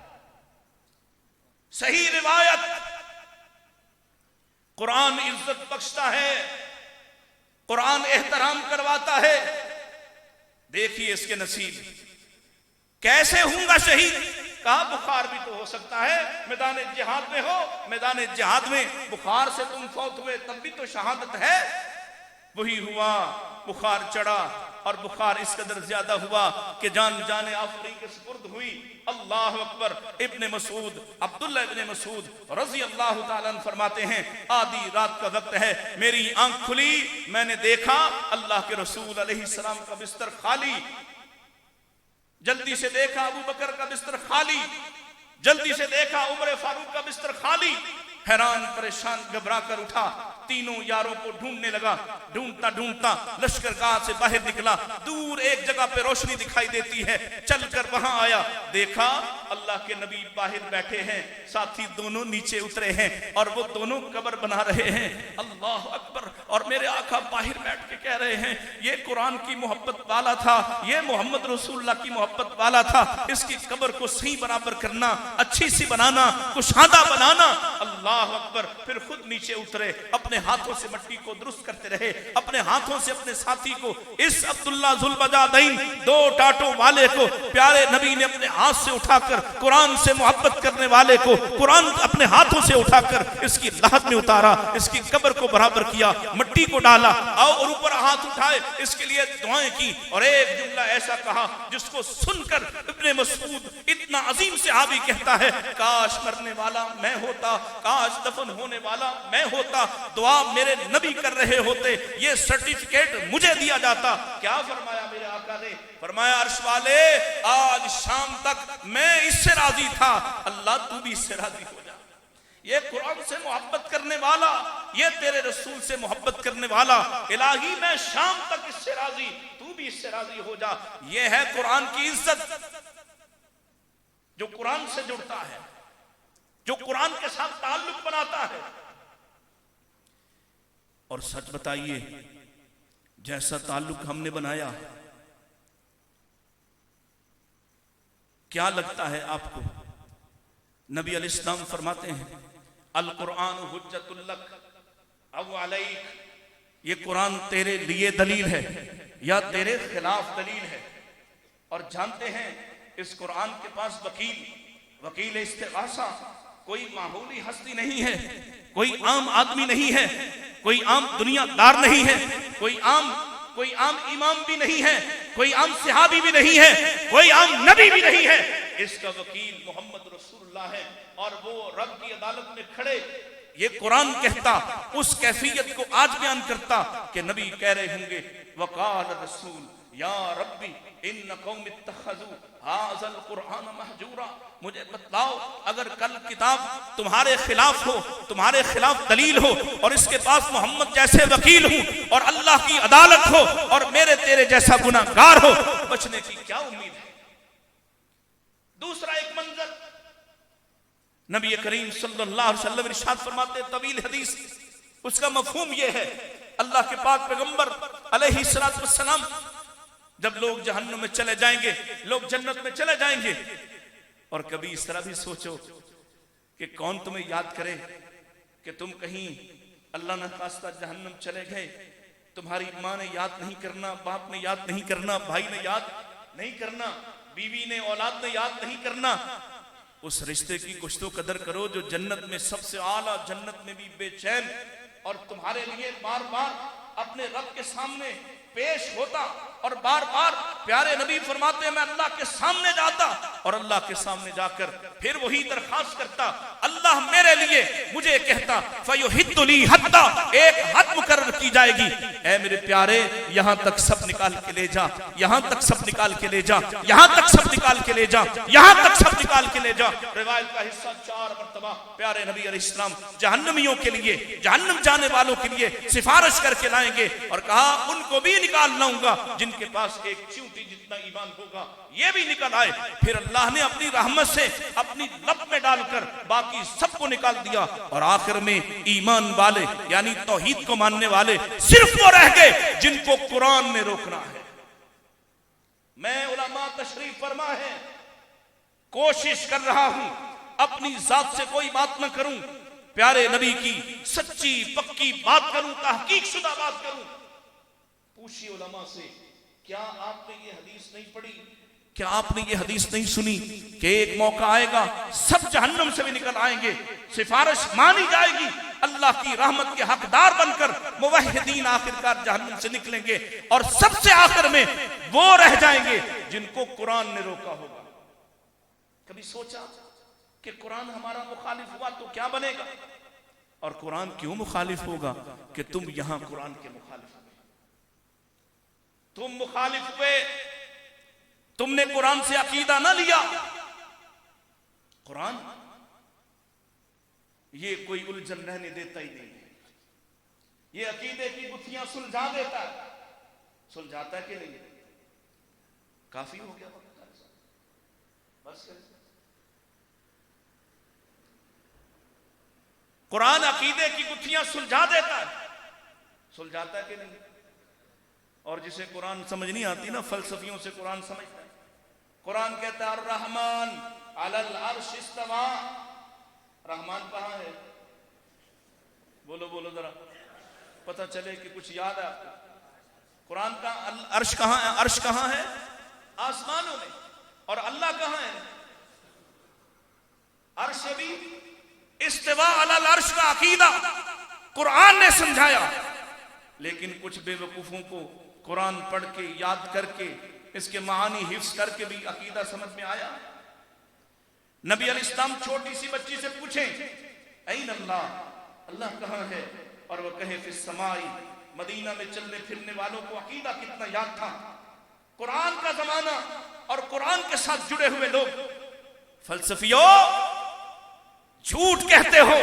A: सही रिवायत, कुरान इज्जत बख्शता है, कुरान एहतराम करवाता है। देखिए इसके नसीब कैसे होगा शहीद। कहा बुखार भी तो हो सकता है, मैदान जिहाद में हो, मैदान जिहाद में बुखार से तुम फौत हुए तब भी तो शहादत है। वही हुआ, बुखार चढ़ा और बुखार इस कदर ज्यादा हुआ कि जान जाने आफरी के सुपुर्द हुई। अल्लाह अकबर। इब्ने मसूद, अब्दुल्ला इब्ने मसूद रजी अल्लाह ताला अन्हु फरमाते हैं, आधी रात का वक्त है, मेरी आंख खुली, मैंने देखा अल्लाह के रसूल अलैहिस्सलाम का बिस्तर खाली। जल्दी से देखा अबू बकर का बिस्तर खाली, जल्दी से देखा उमर फारूक का बिस्तर खाली। हैरान परेशान घबरा कर उठा, तीनों यारों को ढूंढने लगा। ढूंढता ढूंढता लश्करगाह से बाहर निकला, दूर एक जगह पे रोशनी दिखाई देती है, चलकर वहां आया, देखा अल्लाह के नबी बाहर बैठे हैं, साथी दोनों नीचे उतरे हैं और वो दोनों कब्र बना रहे हैं। अल्लाह अकबर। और मेरे आका बाहर बैठ के कह रहे हैं, ये कुरान की मोहब्बत वाला था, ये मोहम्मद रसूलुल्लाह की मोहब्बत वाला था, इसकी कब्र को सही बराबर करना, अच्छी सी बनाना, कुशादा बनाना। अल्लाह अकबर। फिर खुद नीचे उतरे, अपने अपने हाथों से मिट्टी को दुरुस्त करते रहे, अपने हाथों से अपने साथी को, इस अब्दुल्ला जुल्बजादैन दो टाटों वाले को प्यारे नबी ने अपने हाथ से उठाकर कुरान से मोहब्बत करने वाले को कुरान अपने हाथों से उठाकर इसकी लाहत में उतारा, इसकी कब्र को बराबर किया, मिट्टी को डाला और ऊपर हाथ उठाए, इसके लिए दुआएं की और एक जुमला ऐसा कहा जिसको सुनकर इब्ने मसूद इतना अजीम सहाबी कहता है, काश मरने वाला मैं होता, काश दफन होने वाला मैं होता, दुआ मेरे नबी कर रहे होते, ये सर्टिफिकेट मुझे दिया जाता। क्या फरमाया मेरे आका ने? फरमाया अर्श वाले आज शाम तक मैं इससे राजी था, अल्लाह तू भी इससे राजी हो जा। ये कुरान से मोहब्बत करने वाला, ये तेरे रसूल से मोहब्बत करने वाला, इलाही मैं शाम तक इससे राजी, तू भी इससे राजी हो जा। ये है कुरान की इज्जत, जो कुरान से जुड़ता है, जो कुरान के साथ ताल्लुक बनाता है। और सच बताइए, जैसा ताल्लुक हमने बनाया, क्या लगता है आपको? नबी अलैहिस्सलाम फरमाते हैं अल कुरान हुज्जतुल लक अव अलैक, ये कुरान तेरे लिए दलील है या तेरे खिलाफ दलील है। और जानते हैं इस कुरान के पास वकील इस्तिगासा कोई मामूली हस्ती नहीं है, कोई आम आदमी नहीं है, कोई आम दुनियादार नहीं है, कोई आम इमाम भी नहीं है, कोई आम सहाबी भी नहीं है, कोई आम नबी भी नहीं है। इसका वकील मोहम्मद रसूलुल्लाह है और वो रब की अदालत में खड़े ये कुरान कहता, उस कैफियत को आज बयान करता कि नबी कह रहे होंगे वकाल रसूल या रब्बी इन कौम इत्तखज़ू हाज़ल कुरान महजूरा। मुझे बतलाओ, अगर कल किताब तुम्हारे खिलाफ हो, तुम्हारे खिलाफ दलील हो और इसके पास मोहम्मद जैसे वकील हूं और अल्लाह की अदालत हो और मेरे तेरे जैसा गुनाहगार हो, बचने की क्या उम्मीद है? दूसरा एक मंजर, नबी करीम सल्लल्लाहु अलैहि वसल्लम इरशाद फरमाते, तवील हदीस, उसका मफहूम यह है, अल्लाह के पाक पैगंबर अलैहिस्सलातु वस्सलाम जब लोग जहन्नुम में चले जाएंगे, लोग जन्नत में चले जाएंगे। और कभी इस तरह भी सोचो कि कौन तुम्हें याद करे कि तुम कहीं अल्लाह न खास्ता जहन्नुम चले गए, तुम्हारी माँ ने याद नहीं करना, बाप ने याद नहीं करना, भाई ने याद नहीं करना, बीवी ने औलाद ने याद नहीं करना। उस रिश्ते की कुछ तो कदर करो जो जन्नत में सबसे आला, जन्नत में भी बेचैन और तुम्हारे लिए बार बार अपने रब के सामने पेश होता और बार बार प्यारे नबी फरमाते मैं अल्लाह के सामने जाता और अल्लाह के सामने जाकर फिर वही दरखास्त करता, अल्लाह मेरे लिए मुझे कहता फयुहिद्दुली हद्दा, एक हद मुकर्रर की जाएगी, ऐ मेरे प्यारे यहां तक सब निकाल के ले जा, यहां तक सब निकाल के ले जा, यहां तक सब निकाल के ले जा, यहां तक सब निकाल के ले जा। रिवायत का हिस्सा 4 मरतबा प्यारे नबी अलैहिस्सलाम जहन्नमियों के लिए, जहन्नम जाने वालों के लिए सिफारिश करके लाएंगे और कहा उनको भी निकाल लाऊंगा जिनके पास एक चींटी जितना ईमान होगा, ये भी निकल आए। फिर अल्लाह ने अपनी रहमत से अपनी लब में डालकर बाकी सबको निकाल दिया और आखिर में ईमान वाले यानी तौहीद को मानने वाले सिर्फ वो रह गए जिनको कुरान ने रोकना है। मैं उलमा तशरीफ फरमा है, कोशिश कर रहा हूं अपनी जात से कोई बात ना करूं, प्यारे नबी की सच्ची पक्की बात करूं, तहकीक शुदा बात करूं। पूछिए उलमा से, क्या आपने ये हदीस नहीं पढ़ी, क्या आपने ये हदीस नहीं सुनी कि एक मौका आएगा सब जहन्नम से भी निकल आएंगे, सिफारिश मानी जाएगी, अल्लाह की रहमत के हकदार बनकर मुवहिदीन आखिरकार जहन्नम से निकलेंगे और सबसे आखिर में वो रह जाएंगे जिनको कुरान ने रोका होगा। कभी सोचा कि कुरान हमारा मुखालिफ हुआ तो क्या बनेगा? और कुरान क्यों मुखालिफ होगा कि तुम यहां कुरान के मुखालिफ हुए, तुम मुखालिफ हुए, तुमने कुरान से अकीदा ना लिया। कुरान ये कोई उलझन रहने देता ही नहीं है, ये अकीदे की गुत्थियां सुलझा देता है। सुलझाता है कि नहीं? काफी हो गया बस। कुरान अकीदे की गुत्थियां सुलझा देता है, सुलझाता है कि नहीं? और जिसे कुरान समझ नहीं आती ना, फलसफियों से कुरान समझता है। कुरान कहता है रहमान अलल अर्श इस्तवा, रहमान कहां है? बोलो बोलो जरा, पता चले कि कुछ याद है आपको। कुरान का अर्श कहाँ है? अर्श कहाँ है? आसमानों में। और अल्लाह कहाँ है? अर्श भी। इस्तिवा अलल अर्श का अकीदा कुरान ने समझाया, लेकिन कुछ बेवकूफों को कुरान पढ़ के याद करके इसके मानी हिफ्स करके भी अकीदा समझ में आया। नबी अलैहिस्सलाम छोटी सी बच्ची से पूछें ऐन अल्लाह, अल्लाह कहाँ है? और वह कहे फिस समाई। मदीना में चलने फिरने वालों को अकीदा कितना याद था। कुरान का जमाना और कुरान के साथ जुड़े हुए लोग। फलसफियों, झूठ कहते हो।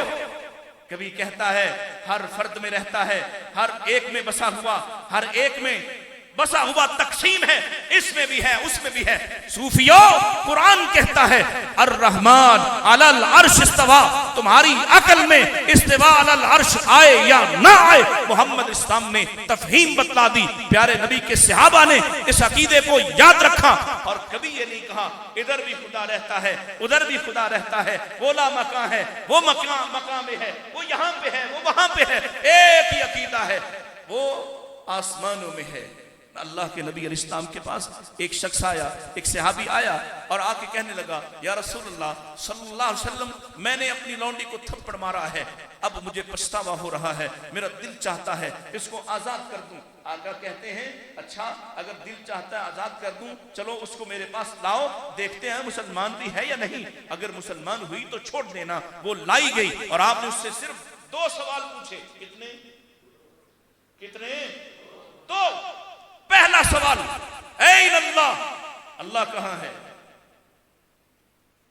A: कभी कहता है हर फर्द में रहता है, हर एक में बसा हुआ, हर एक में बसा हुआ तकसीम है, इसमें भी है उसमें भी है। सूफियों, कुरान कहता है अर रहमान अलल अर्श इस्तवा। तुम्हारी अकल में इस्तिवा अलल अर्श आए या ना आए, मोहम्मद इस्लाम ने तफहीम बतला दी। प्यारे नबी के सहाबा ने इस अकीदे को याद रखा और कभी ये नहीं कहा इधर भी खुदा रहता है, उधर भी खुदा रहता है, वो ला मकां है, वो मकां में है, वो यहाँ पे है, वो वहां पे है। एक ही अकीदा है, वो आसमानों में है। अल्लाह के नबी अलैहिस्सलाम के पास एक शख्स आया, एक सहाबी आया और आके कहने लगा या रसूलुल्लाह सल्लल्लाहु अलैहि वसल्लम, मैंने अपनी लौंडी को थप्पड़ मारा है, अब मुझे पछतावा हो रहा है, मेरा दिल चाहता है इसको आजाद कर दूं। आका कहते हैं अच्छा, अगर दिल चाहता है आजाद कर दूं, चलो उसको मेरे पास लाओ, देखते हैं मुसलमान भी है या नहीं। अगर मुसलमान हुई तो छोड़ देना। वो लाई गई और आपने उससे सिर्फ 2 सवाल पूछे। कितने? तो पहला सवाल ऐन अल्लाह, अल्लाह कहां है?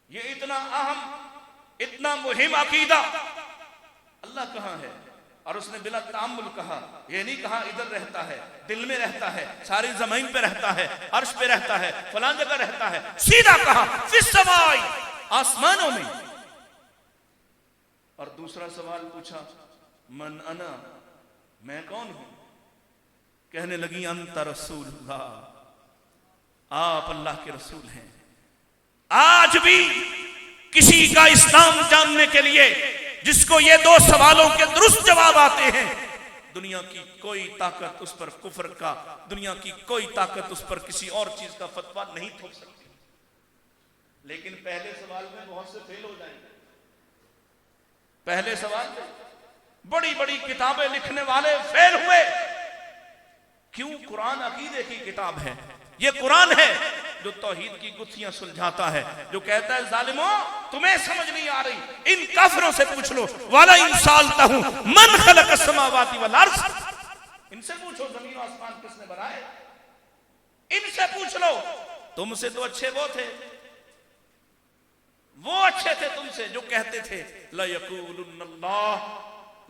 A: ये इतना अहम, इतना मुहिम अकीदा, अल्लाह कहां है? और उसने बिला तामुल कहा, ये नहीं कहा इधर रहता है, दिल में रहता है, सारी जमीन पे रहता है, अर्श पे रहता है, फलां जगह रहता है। सीधा कहा फिस समाई, आसमानों में। और दूसरा सवाल पूछा मन अना, मैं कौन हूं? कहने लगी अंत रसूलुल्लाह, आप अल्लाह के रसूल हैं। आज भी किसी का इस्लाम जानने के लिए जिसको ये 2 सवालों के दुरुस्त जवाब आते हैं, दुनिया की कोई ताकत उस पर कुफ्र का, दुनिया की कोई ताकत उस पर किसी और चीज का फतवा नहीं थोप सकती। लेकिन पहले सवाल में बहुत से फेल हो जाएंगे। पहले सवाल में बड़ी बड़ी किताबें लिखने वाले फेल हुए। क्यों? कुरान अकीदे की किताब है। ये कुरान है जो तौहीद की गुत्थियां सुलझाता है, जो कहता है जालिमों तुम्हें समझ नहीं आ रही, इन काफिरों से पूछ लो। वाला इंसान ताहू मन खलक समावाति वल अर्श, इनसे पूछो जमीन और आसमान किसने बनाए। इनसे पूछ लो। तुमसे तो अच्छे वो थे, वो अच्छे थे तुमसे जो कहते थे ला यक़ूलुन्नल्लाह,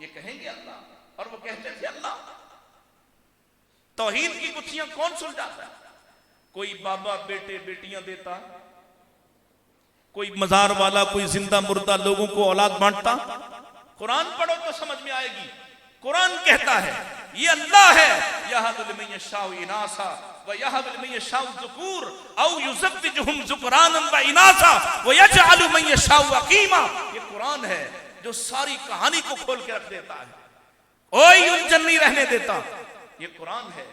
A: ये कहेंगे अल्लाह, और वो कहते थे अल्लाह। तौहीद की गुत्थियां कौन सुलझाता है? कोई बाबा बेटे बेटियां देता, कोई मजार वाला, कोई जिंदा मुर्दा लोगों को औलाद बांटता। कुरान पढ़ो तो समझ में आएगी। कुरान कहता है ये अल्लाह है, यहबु लिमन यशाउ इनासा व यहबु लिमन यशाउ ज़ुकूर औ युज़व्विजुहुम ज़ुकरानन व इनासा व यजअलु मन यशाउ अकीमा। ये कुरान है जो सारी कहानी को खोल के रख देता है, कोई उलझन नहीं रहने देता। ये कुरान है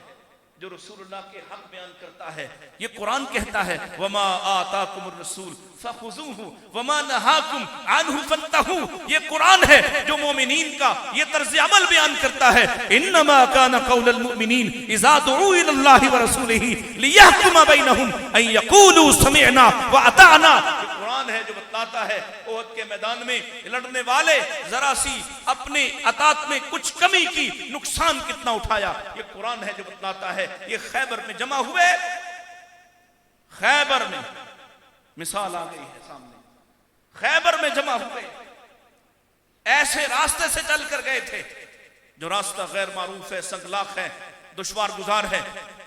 A: जो रसूलुल्लाह के हक बयान करता है। ये कुरान कहता है वमा आताकुमुर रसूल फखुज़ूहु वमा नहाकुम अन्हु फंतहू। ये कुरान है जो मोमिनीन का ये तर्ज अमल बयान करता है। इन्नमा काना कौलुल मुमिनीन इज़ा दुऊ इलल्लाहि व रसूलिही लियहकुम बैनहुम अन यक़ूलू समिअना व अताना। कुरान है जो बतलाता है ओहद के मैदान में लड़ने वाले जरा सी अपने अतात में कुछ कमी की, नुकसान कितना उठाया। ये कुरान है जो बतलाता है। ये खैबर में जमा हुए, खैबर में मिसाल आ गई है सामने, खैबर में जमा हुए, ऐसे रास्ते से चल कर गए थे जो रास्ता गैर मारूफ है, संगलाख है, दुश्वार गुजार है,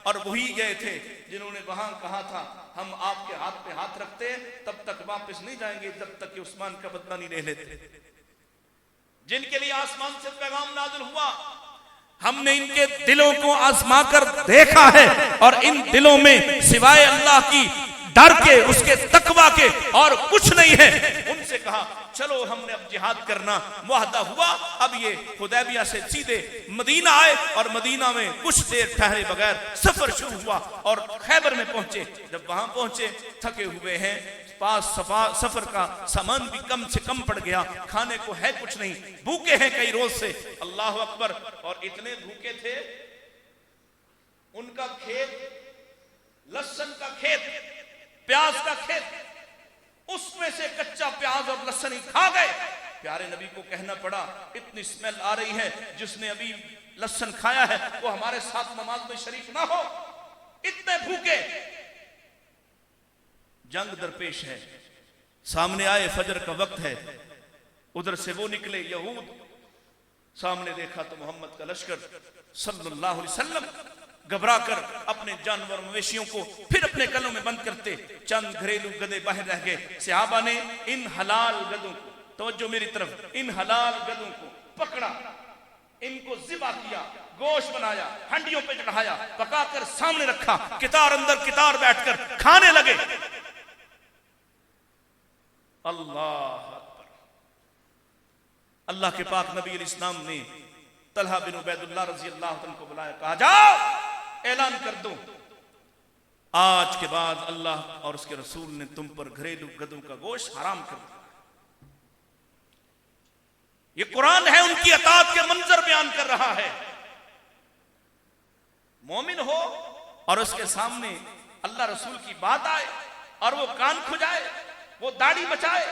A: और वही गए थे जिन्होंने वहां कहा था हम आपके हाथ पे हाथ रखते हैं तब तक वापस नहीं जाएंगे जब तक कि उस्मान का बदला नहीं ले लेते। जिनके लिए आसमान से पैगाम नाज़िल हुआ, हमने इनके दिलों को आजमा कर देखा है और इन दिलों में सिवाय अल्लाह की डर के, उसके तकवा के और कुछ नहीं है। उन से कहा चलो हमने अब जिहाद करना, मुआहदा हुआ। अब ये हुदैबिया से सीधे मदीना आए और मदीना में कुछ देर ठहरे बगैर सफर शुरू हुआ और खैबर में पहुंचे। जब वहां पहुंचे थके हुए हैं, पास सफर का सामान भी कम से कम पड़ गया, खाने को है कुछ नहीं, भूखे हैं कई रोज से। अल्लाह अकबर। और इतने भूखे थे, उनका खेत, लहसुन का खेत, प्याज का खेत, उसमें से कच्चा प्याज और लहसुन ही खा गए। प्यारे नबी को कहना पड़ा इतनी स्मेल आ रही है, जिसने अभी लहसुन खाया है वो हमारे साथ नमाज में शरीक ना हो। इतने भूखे, जंग दरपेश है, सामने आए, फजर का वक्त है, उधर से वो निकले यहूद, सामने देखा तो मोहम्मद का लश्कर सल्लल्लाहु अलैहि वसल्लम घबरा कर अपने जानवर मवेशियों को फिर अपने गलों में बंद करते। चंद घरेलू गधे बाहर रह गए। सहाबा ने इन हलाल गधों को, तवज्जो मेरी तरफ, इन हलाल गधों को पकड़ा, इनको ज़िबा किया, गोश्त बनाया, हंडियों पे चढ़ाया, पकाकर सामने रखा, कितार अंदर कितार बैठकर खाने लगे। अल्लाह अकबर। अल्लाह के पाक नबी इस्लाम ने तलहा बिन उबैदुल्लाह रज़ी अल्लाह अन्हु को बुलाया, कहा जाओ ऐलान कर दो आज के बाद अल्लाह और उसके रसूल ने तुम पर घरेलू गधों का गोश्त हराम कर दिया। ये कुरान है, उनकी अताअत के मंजर बयान कर रहा है। मोमिन हो और उसके सामने अल्लाह रसूल की बात आए और वो कान खुजाए, वो दाढ़ी बचाए,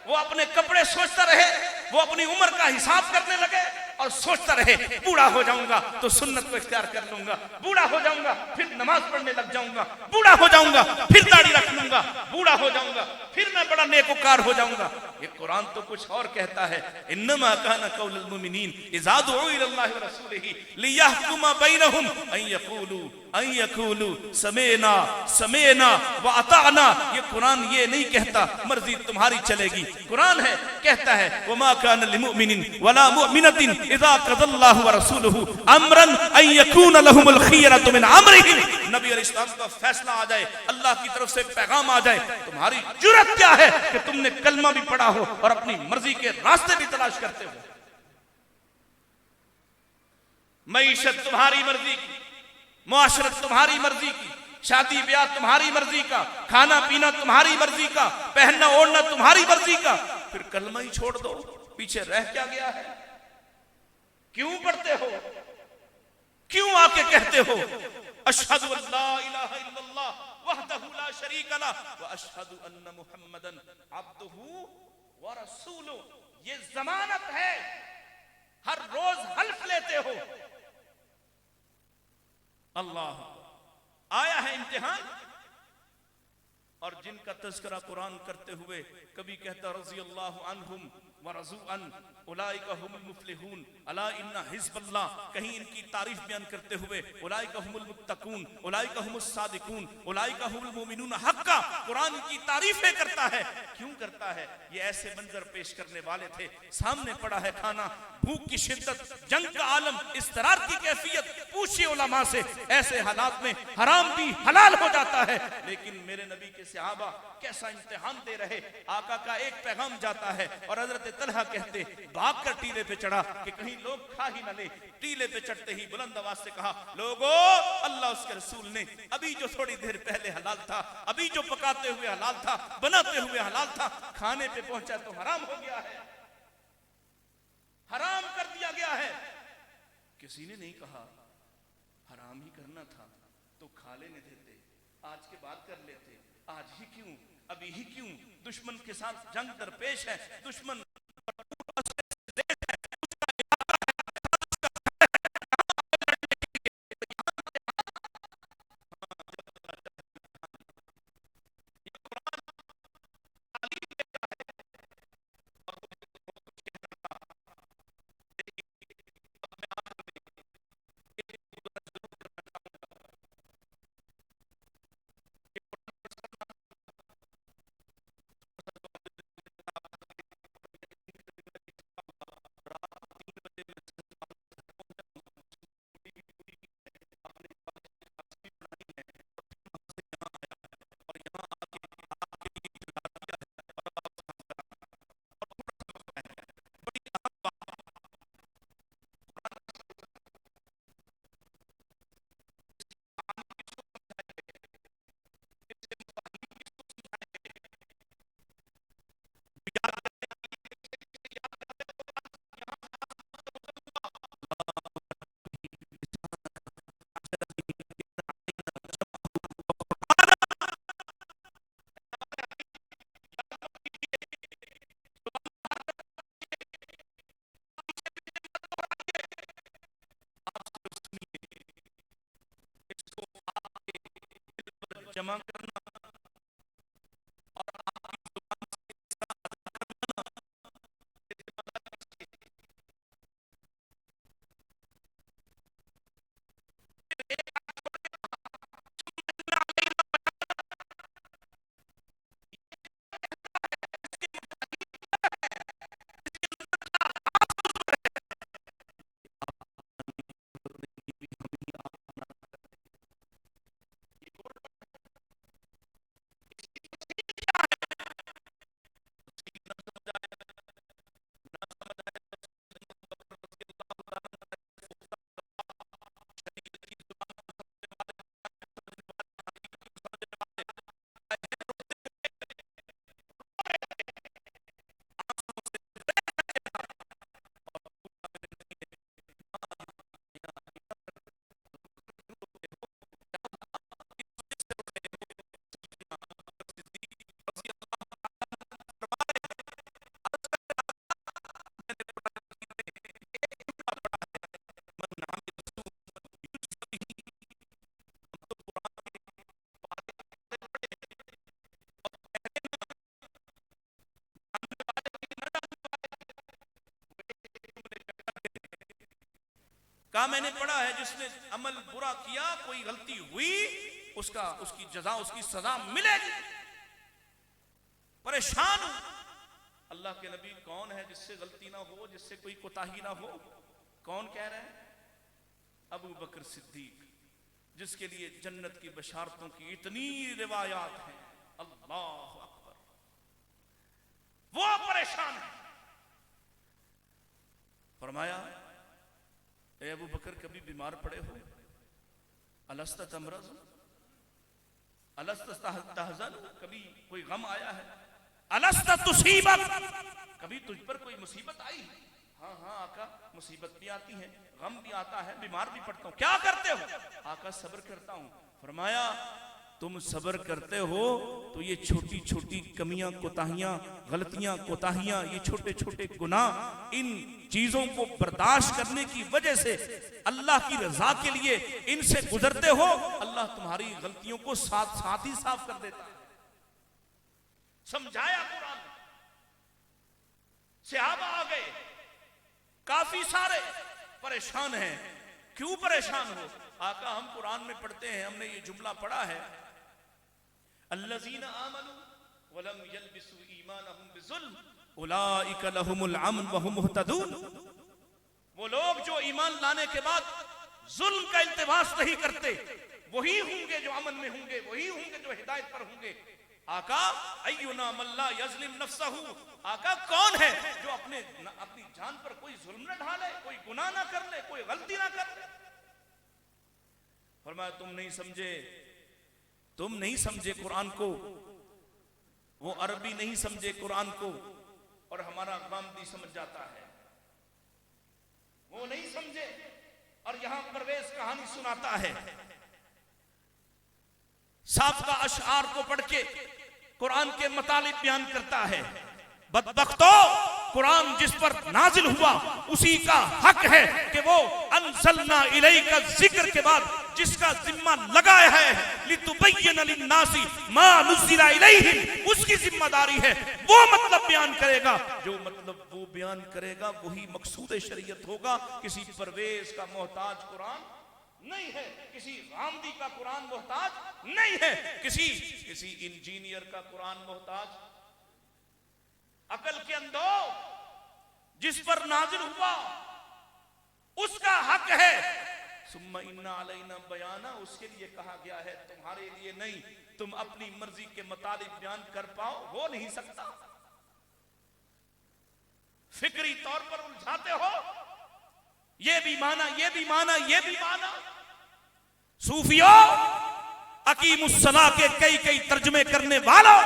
A: वो अपने कपड़े सोचता रहे, वो अपनी उम्र का हिसाब करने लगे और सोचता रहे बूढ़ा हो जाऊंगा तो सुन्नत को इख्तियार कर लूंगा, बूढ़ा हो जाऊंगा फिर नमाज पढ़ने लग जाऊंगा, बूढ़ा हो जाऊंगा फिर दाढ़ी रख लूंगा, बूढ़ा हो जाऊंगा फिर मैं बड़ा नेकोकार हो जाऊंगा। ये कुरान तो कुछ और कहता है, इन्नमा काना कौलुल मुमिनीन इज़ा दुऊ इलल्लाहि व रसूलिही लियहकुमा बैनहुम अन यक़ूलू समेना समेना व अताना। ये कुरान ये नहीं कहता मर्जी तुम्हारी चलेगी, कुरान है कहता है वमा काना लिमुमिनिन वला मुमिनतिन इज़ा क़ज़ल्लाहु व रसूलुहु अमरन अन यकूना लहुमुल खियरतु मिन अमरिहिम। नबी अलैहिस्सलाम का फैसला आ जाए, अल्लाह की तरफ से पैगाम आ जाए, तुम्हारी जुर्रत क्या है कि तुमने कलमा भी पढ़ा हो और अपनी मर्जी के रास्ते भी तलाश करते हो। मईशत तुम्हारी मर्जी की, मुआशरत तुम्हारी मर्जी की, शादी ब्याह तुम्हारी मर्जी का, खाना पीना तुम्हारी मर्जी का, पहनना ओढ़ना तुम्हारी मर्जी का, फिर कलमा ही छोड़ दो, पीछे रह क्या गया है? क्यों पढ़ते हो? क्यों आके कहते हो अशहदु अल्ला इलाहा इल्लल्लाह वहदहु ला शरीका लह व अशहदु अन्ना मुहम्मदन अब्दुहु व रसूलुहु। ये जमानत है, हर रोज हल्फ लेते हो। अल्लाह, आया है इम्तिहान। और जिनका तज़किरा कुरान करते हुए कभी कहता रज़ी अल्लाहु अन्हुम व रज़ू अन उलाइका हुमुल मुफ्लिहून अला इन्ना हिज़्बल्लाह, कहीं इनकी तारीफ बयान करते हुए उलाइका हुमुल मुत्तकून उलाइका हुमुस सादिकून उलाइका हुमुल मुमिनून हक्का, कुरान की तारीफें करता है। क्यों करता है? ये ऐसे मंजर पेश करने वाले थे, सामने पड़ा है खाना, भूख की शिद्दत, जंग का आलम, इस्तरार की कैफियत, पूछिए उलमा से। ऐसे हालात में हराम भी हलाल हो जाता है। लेकिन मेरे नबी के सहाबा कैसा इम्तिहान दे रहे। आका का एक पैगाम जाता है और हजरत तलहा कहते भाग कर टीले पे चढ़ा कि कहीं लोग खा ही न ले। टीले पे चढ़ते ही बुलंद आवाज से कहा, लोगो, अल्लाह उसके रसूल ने अभी जो थोड़ी देर पहले हलाल था, अभी जो पकाते हुए हलाल था, बनाते हुए हलाल था, खाने पे पहुंचा तो हराम हो गया है, हराम कर दिया गया है। किसी ने नहीं कहा हराम ही करना था तो खा लेने देते, आज के बाद कर लेते, आज ही क्यों, अभी ही क्यों? दुश्मन के साथ जंग दरपेश है, दुश्मन जमा करना और आपकी जुबान से इसका अदा करवाना, ये जिम्मेदारी किसकी है? कहा मैंने पढ़ा है जिसने अमल बुरा किया, कोई गलती हुई, उसकी जजा, उसकी सजा मिलेगी। परेशान हूं। अल्लाह के नबी कौन है जिससे गलती ना हो, जिससे कोई कोताही ना हो? कौन कह रहे हैं? अबू बकर सिद्दीक, जिसके लिए जन्नत की बशारतों की इतनी रिवायात हैं। अल्लाह अकबर। वो परेशान है। फरमाया, ए अबू बकर, कभी बीमार पड़े हो? अलस्त तमरज, अलस्त तहज़न, कभी कोई गम आया है? अलस्त तुसीबत, कभी तुझ पर कोई मुसीबत आई? हाँ हाँ आका, मुसीबत भी आती है, गम भी आता है, बीमार भी पड़ता हूँ। क्या करते हो? आका सब्र करता हूँ। फरमाया, तुम सब्र करते हो तो ये छोटी छोटी कमियां, कोताहियां, गलतियां, कोताहियां, ये छोटे छोटे गुनाह, इन चीजों को बर्दाश्त करने की वजह से अल्लाह की रजा के लिए इनसे गुजरते हो, अल्लाह तुम्हारी गलतियों को साथ साथ ही साफ कर देता है। समझाया कुरान। सहाबा आ गए, काफी सारे परेशान हैं। क्यों परेशान हो? आका, हम कुरान में पढ़ते हैं, हमने ये जुमला पढ़ा है, अल्लज़ीना आमनू वलम यल्बिसू ईमानहुम बिज़ुल्म उलाइका लहुमुल अम्न व हुम मुहतदून। वो लोग जो ईमान लाने के बाद जुल्म का इल्तिमास नहीं करते, वही होंगे जो अमन में होंगे, वही होंगे जो हिदायत पर होंगे। आका, अय्युना मल्ला यज़लिम नफ्सहू, आका कौन है जो अपनी जान पर कोई जुल्म न ढाले, कोई गुनाह ना कर ले, कोई गलती ना कर ले? फरमाया, तुम नहीं समझे कुरान को, वो अरबी नहीं समझे कुरान को, और हमारा गामदी समझ जाता है। वो नहीं समझे और यहां परवेज कहानी सुनाता है। साबका अशआर को पढ़ के कुरान के मतलब बयान करता है। बदबख्तो, कुरान जिस पर नाजिल हुआ उसी का हक है कि वो अनज़लना इलैका जिक्र के बाद जिसका जिम्मा लगाया है लितुबय्यिना लिन्नासी मा नुज़िला इलैहिम, उसकी जिम्मेदारी है, वो मतलब बयान करेगा। जो मतलब वो बयान करेगा वही मकसूद शरीयत होगा। किसी परवेज का मोहताज कुरान नहीं है, किसी गामदी का कुरान मोहताज नहीं है, किसी इंजीनियर का कुरान मोहताज। अकल के अंदो, जिस पर नाजिल हुआ उसका हक है। सुम्मा इन्ना अलैना बयाना, उसके लिए कहा गया है, तुम्हारे लिए नहीं। तुम अपनी मर्जी के मुताबिक बयान कर पाओ, हो नहीं सकता। फिक्री तौर पर उलझाते हो, ये भी माना, ये भी माना, ये भी माना। सूफियों, अकीमुस्सलाह के कई तर्जुमे करने वालों,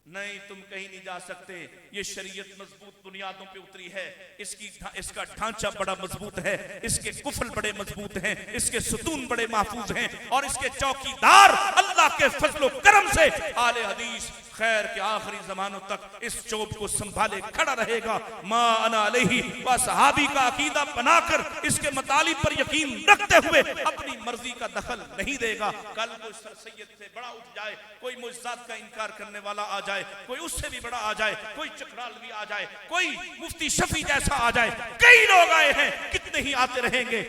A: नहीं, तुम कहीं नहीं जा सकते। ये शरीयत मजबूत बुनियादों पे उतरी है, इसका ढांचा बड़ा मजबूत है, इसके कुफल बड़े मजबूत हैं, इसके सुतून बड़े महफूज हैं, और इसके चौकीदार अल्लाह के फजलो करम से आले हदीस खैर के आखिरी जमानों तक इस चोप को संभाले खड़ा रहेगा। मा अना अलैहि व सहाबी का अकीदा बनाकर इसके मतालिब पर यकीन रखते हुए अपनी मर्जी का दखल नहीं देगा। कल कोई सर सैयद से बड़ा उठ जाए, कोई मुज्जात का इनकार करने वाला आ जाए, कोई उससे भी बड़ा आ जाए, कोई चकरालवी आ जाए, कोई मुफ्ती शफी जैसा आ जाए, कई लोग आए हैं, कितने ही आते रहेंगे,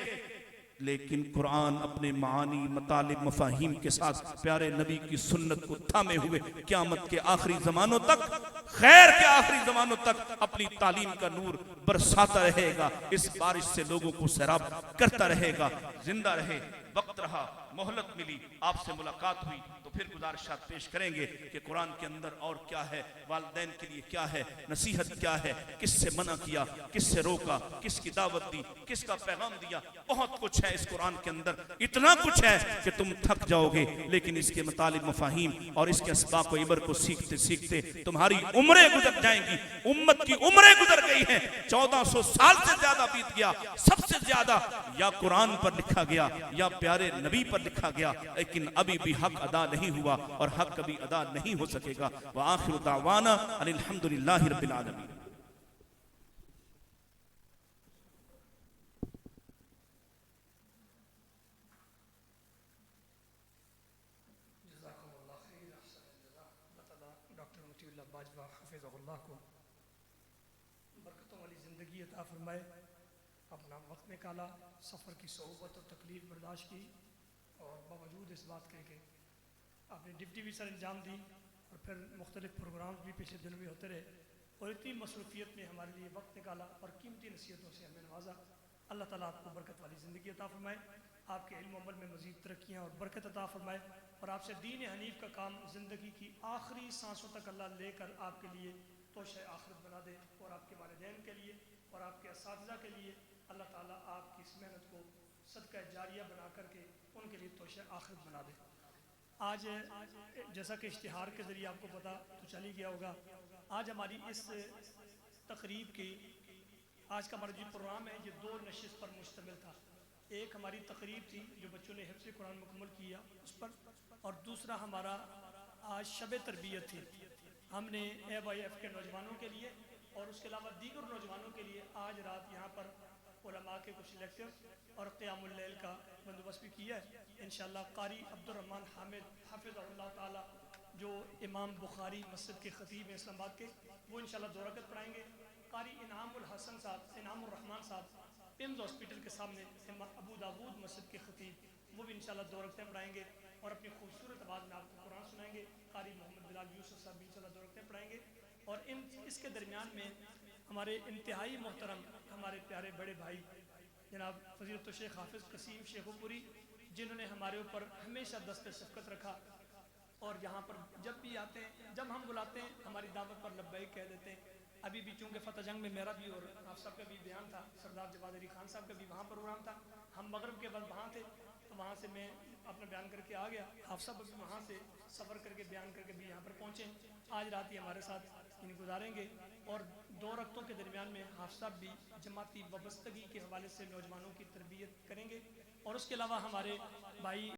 A: लेकिन कुरान अपने मानी मतालिब मफाहिम के साथ प्यारे नबी की सुन्नत को थामे हुए क़यामत के आखिरी जमानों तक, खैर के आखिरी जमानों तक अपनी तालीम का नूर बरसाता रहेगा। इस बारिश से लोगों को सैराब करता रहेगा। जिंदा रहे, वक्त रहा, मोहलत मिली, आपसे मुलाकात हुई तो फिर गुजारिशात पेश करेंगे कि कुरान के अंदर और क्या है, वालिदैन के लिए क्या है, नसीहत क्या है, किससे मना किया, किससे रोका, किसकी दावत दी, किसका पैगाम दिया। बहुत कुछ है इस कुरान के अंदर, इतना कुछ है कि तुम थक जाओगे, लेकिन इसके मुतालिब मफाहिम और इसके असबाब व इबर को सीखते सीखते तुम्हारी उम्रें गुजर जाएंगी। उम्मत की उम्रें गुजर गई हैं, 1400 साल से ज्यादा बीत गया। सबसे ज्यादा या कुरान पर लिखा गया या प्यारे नबी पर लिखा गया, लेकिन अभी भी हक अदा नहीं हुआ और हक कभी अदा नहीं हो सकेगा। व आखिरु दावाना अनिल हम्दुलिल्लाहि रब्बिल आलमीन।
B: डॉक्टर मतीउल्लाह बाजवा हफिज़हुल्लाह को बरकतों वाली ज़िंदगी अता फरमाए। अपना वक्त निकाला, सफ़र की सोहबत और तकलीफ बर्दाश्त की और बावजूद इस बात के आपने डिप्टी भी सर अंजाम दी और फिर मुख्तलिफ प्रोग्राम भी पिछले दिनों में होते रहे और इतनी मसरूफियत में हमारे लिए वक्त निकाला और कीमती नसीहतों से हमें नवाजा। अल्लाह ताला आपको बरकत वाली ज़िंदगी अता फरमाए, आपके इल्म अमल में मज़ीद तरक्कियाँ और बरकत अता फरमाए और आपसे दीन हनीफ का काम ज़िंदगी की आखिरी सांसों तक अल्लाह लेकर आपके लिए तोशे आखिरत बना दे और आपके वालिदैन के लिए और आपके असातिज़ा के लिए अल्लाह ताला आपकी इस मेहनत को सदका जारिया बना करके उनके लिए तोशे आखिरत बना दे। आज जैसा कि इश्तिहार के ज़रिए आपको पता तो चल ही गया होगा, आज हमारी इस तकरीब की आज का हमारा जो प्रोग्राम है ये 2 नशिस्त पर मुश्तमिल था। एक हमारी तकरीब थी जो बच्चों ने हिफ्ज़ कुरान मुकम्मल किया उस पर, और दूसरा हमारा आज शब तरबियत थी। हमने AYF के नौजवानों के लिए और उसके अलावा दीगर नौजवानों के लिए आज रात यहाँ पर उलमा के कुछ लेक्चर और क़ियामुल लैल का बंदोबस्त भी किया है। इंशाअल्लाह कारी अब्दुर्रहमान हामिद हफ़िज़हुल्लाह ताला जो इमाम बुखारी मस्जिद के ख़तीब हैं इस्लामाबाद के, वो इंशाअल्लाह 2 रकत पढ़ाएंगे। कारी इनामुल हसन साहब, इनामुर रहमान साहब पिम्स हॉस्पिटल के सामने अबू दाऊद मस्जिद के ख़तीब, वो भी इंशाअल्लाह 2 रकतें पढ़ाएंगे और अपनी खूबसूरत आवाज़ में आपको कुरान सुनाएंगे। कारी मोहम्मद बिलाल यूसुफ साहब भी इंशाअल्लाह 2 रकतें पढ़ाएंगे और इसके दरमियान में हमारे इंतहाई मोहतरम हमारे प्यारे बड़े भाई जनाब फजीलत शेख हाफिज़ कसीम शेखुपुरी, जिन्होंने हमारे ऊपर हमेशा दस्ते शफ़क़त रखा और यहाँ पर जब भी आते हैं, जब हम बुलाते हैं हमारी दावत पर लब्बैक कह देते हैं। अभी भी चूँकि फ़तह जंग में मेरा भी और आप सबका भी बयान था, सरदार जवाद अली खान साहब का भी वहाँ प्रोग्राम था, हम मगरब के बाद वहाँ थे, तो वहाँ से मैं अपना बयान करके आ गया। आप सब अभी वहाँ से सफ़र करके बयान करके भी यहाँ पर पहुँचे। आज रात ही हमारे साथ इन गुजारेंगे और 2 रकतों के दरमियान में हाफ़िज़ साहब भी जमाती वाबस्तगी के हवाले से नौजवानों की तरबियत करेंगे और उसके अलावा हमारे भाई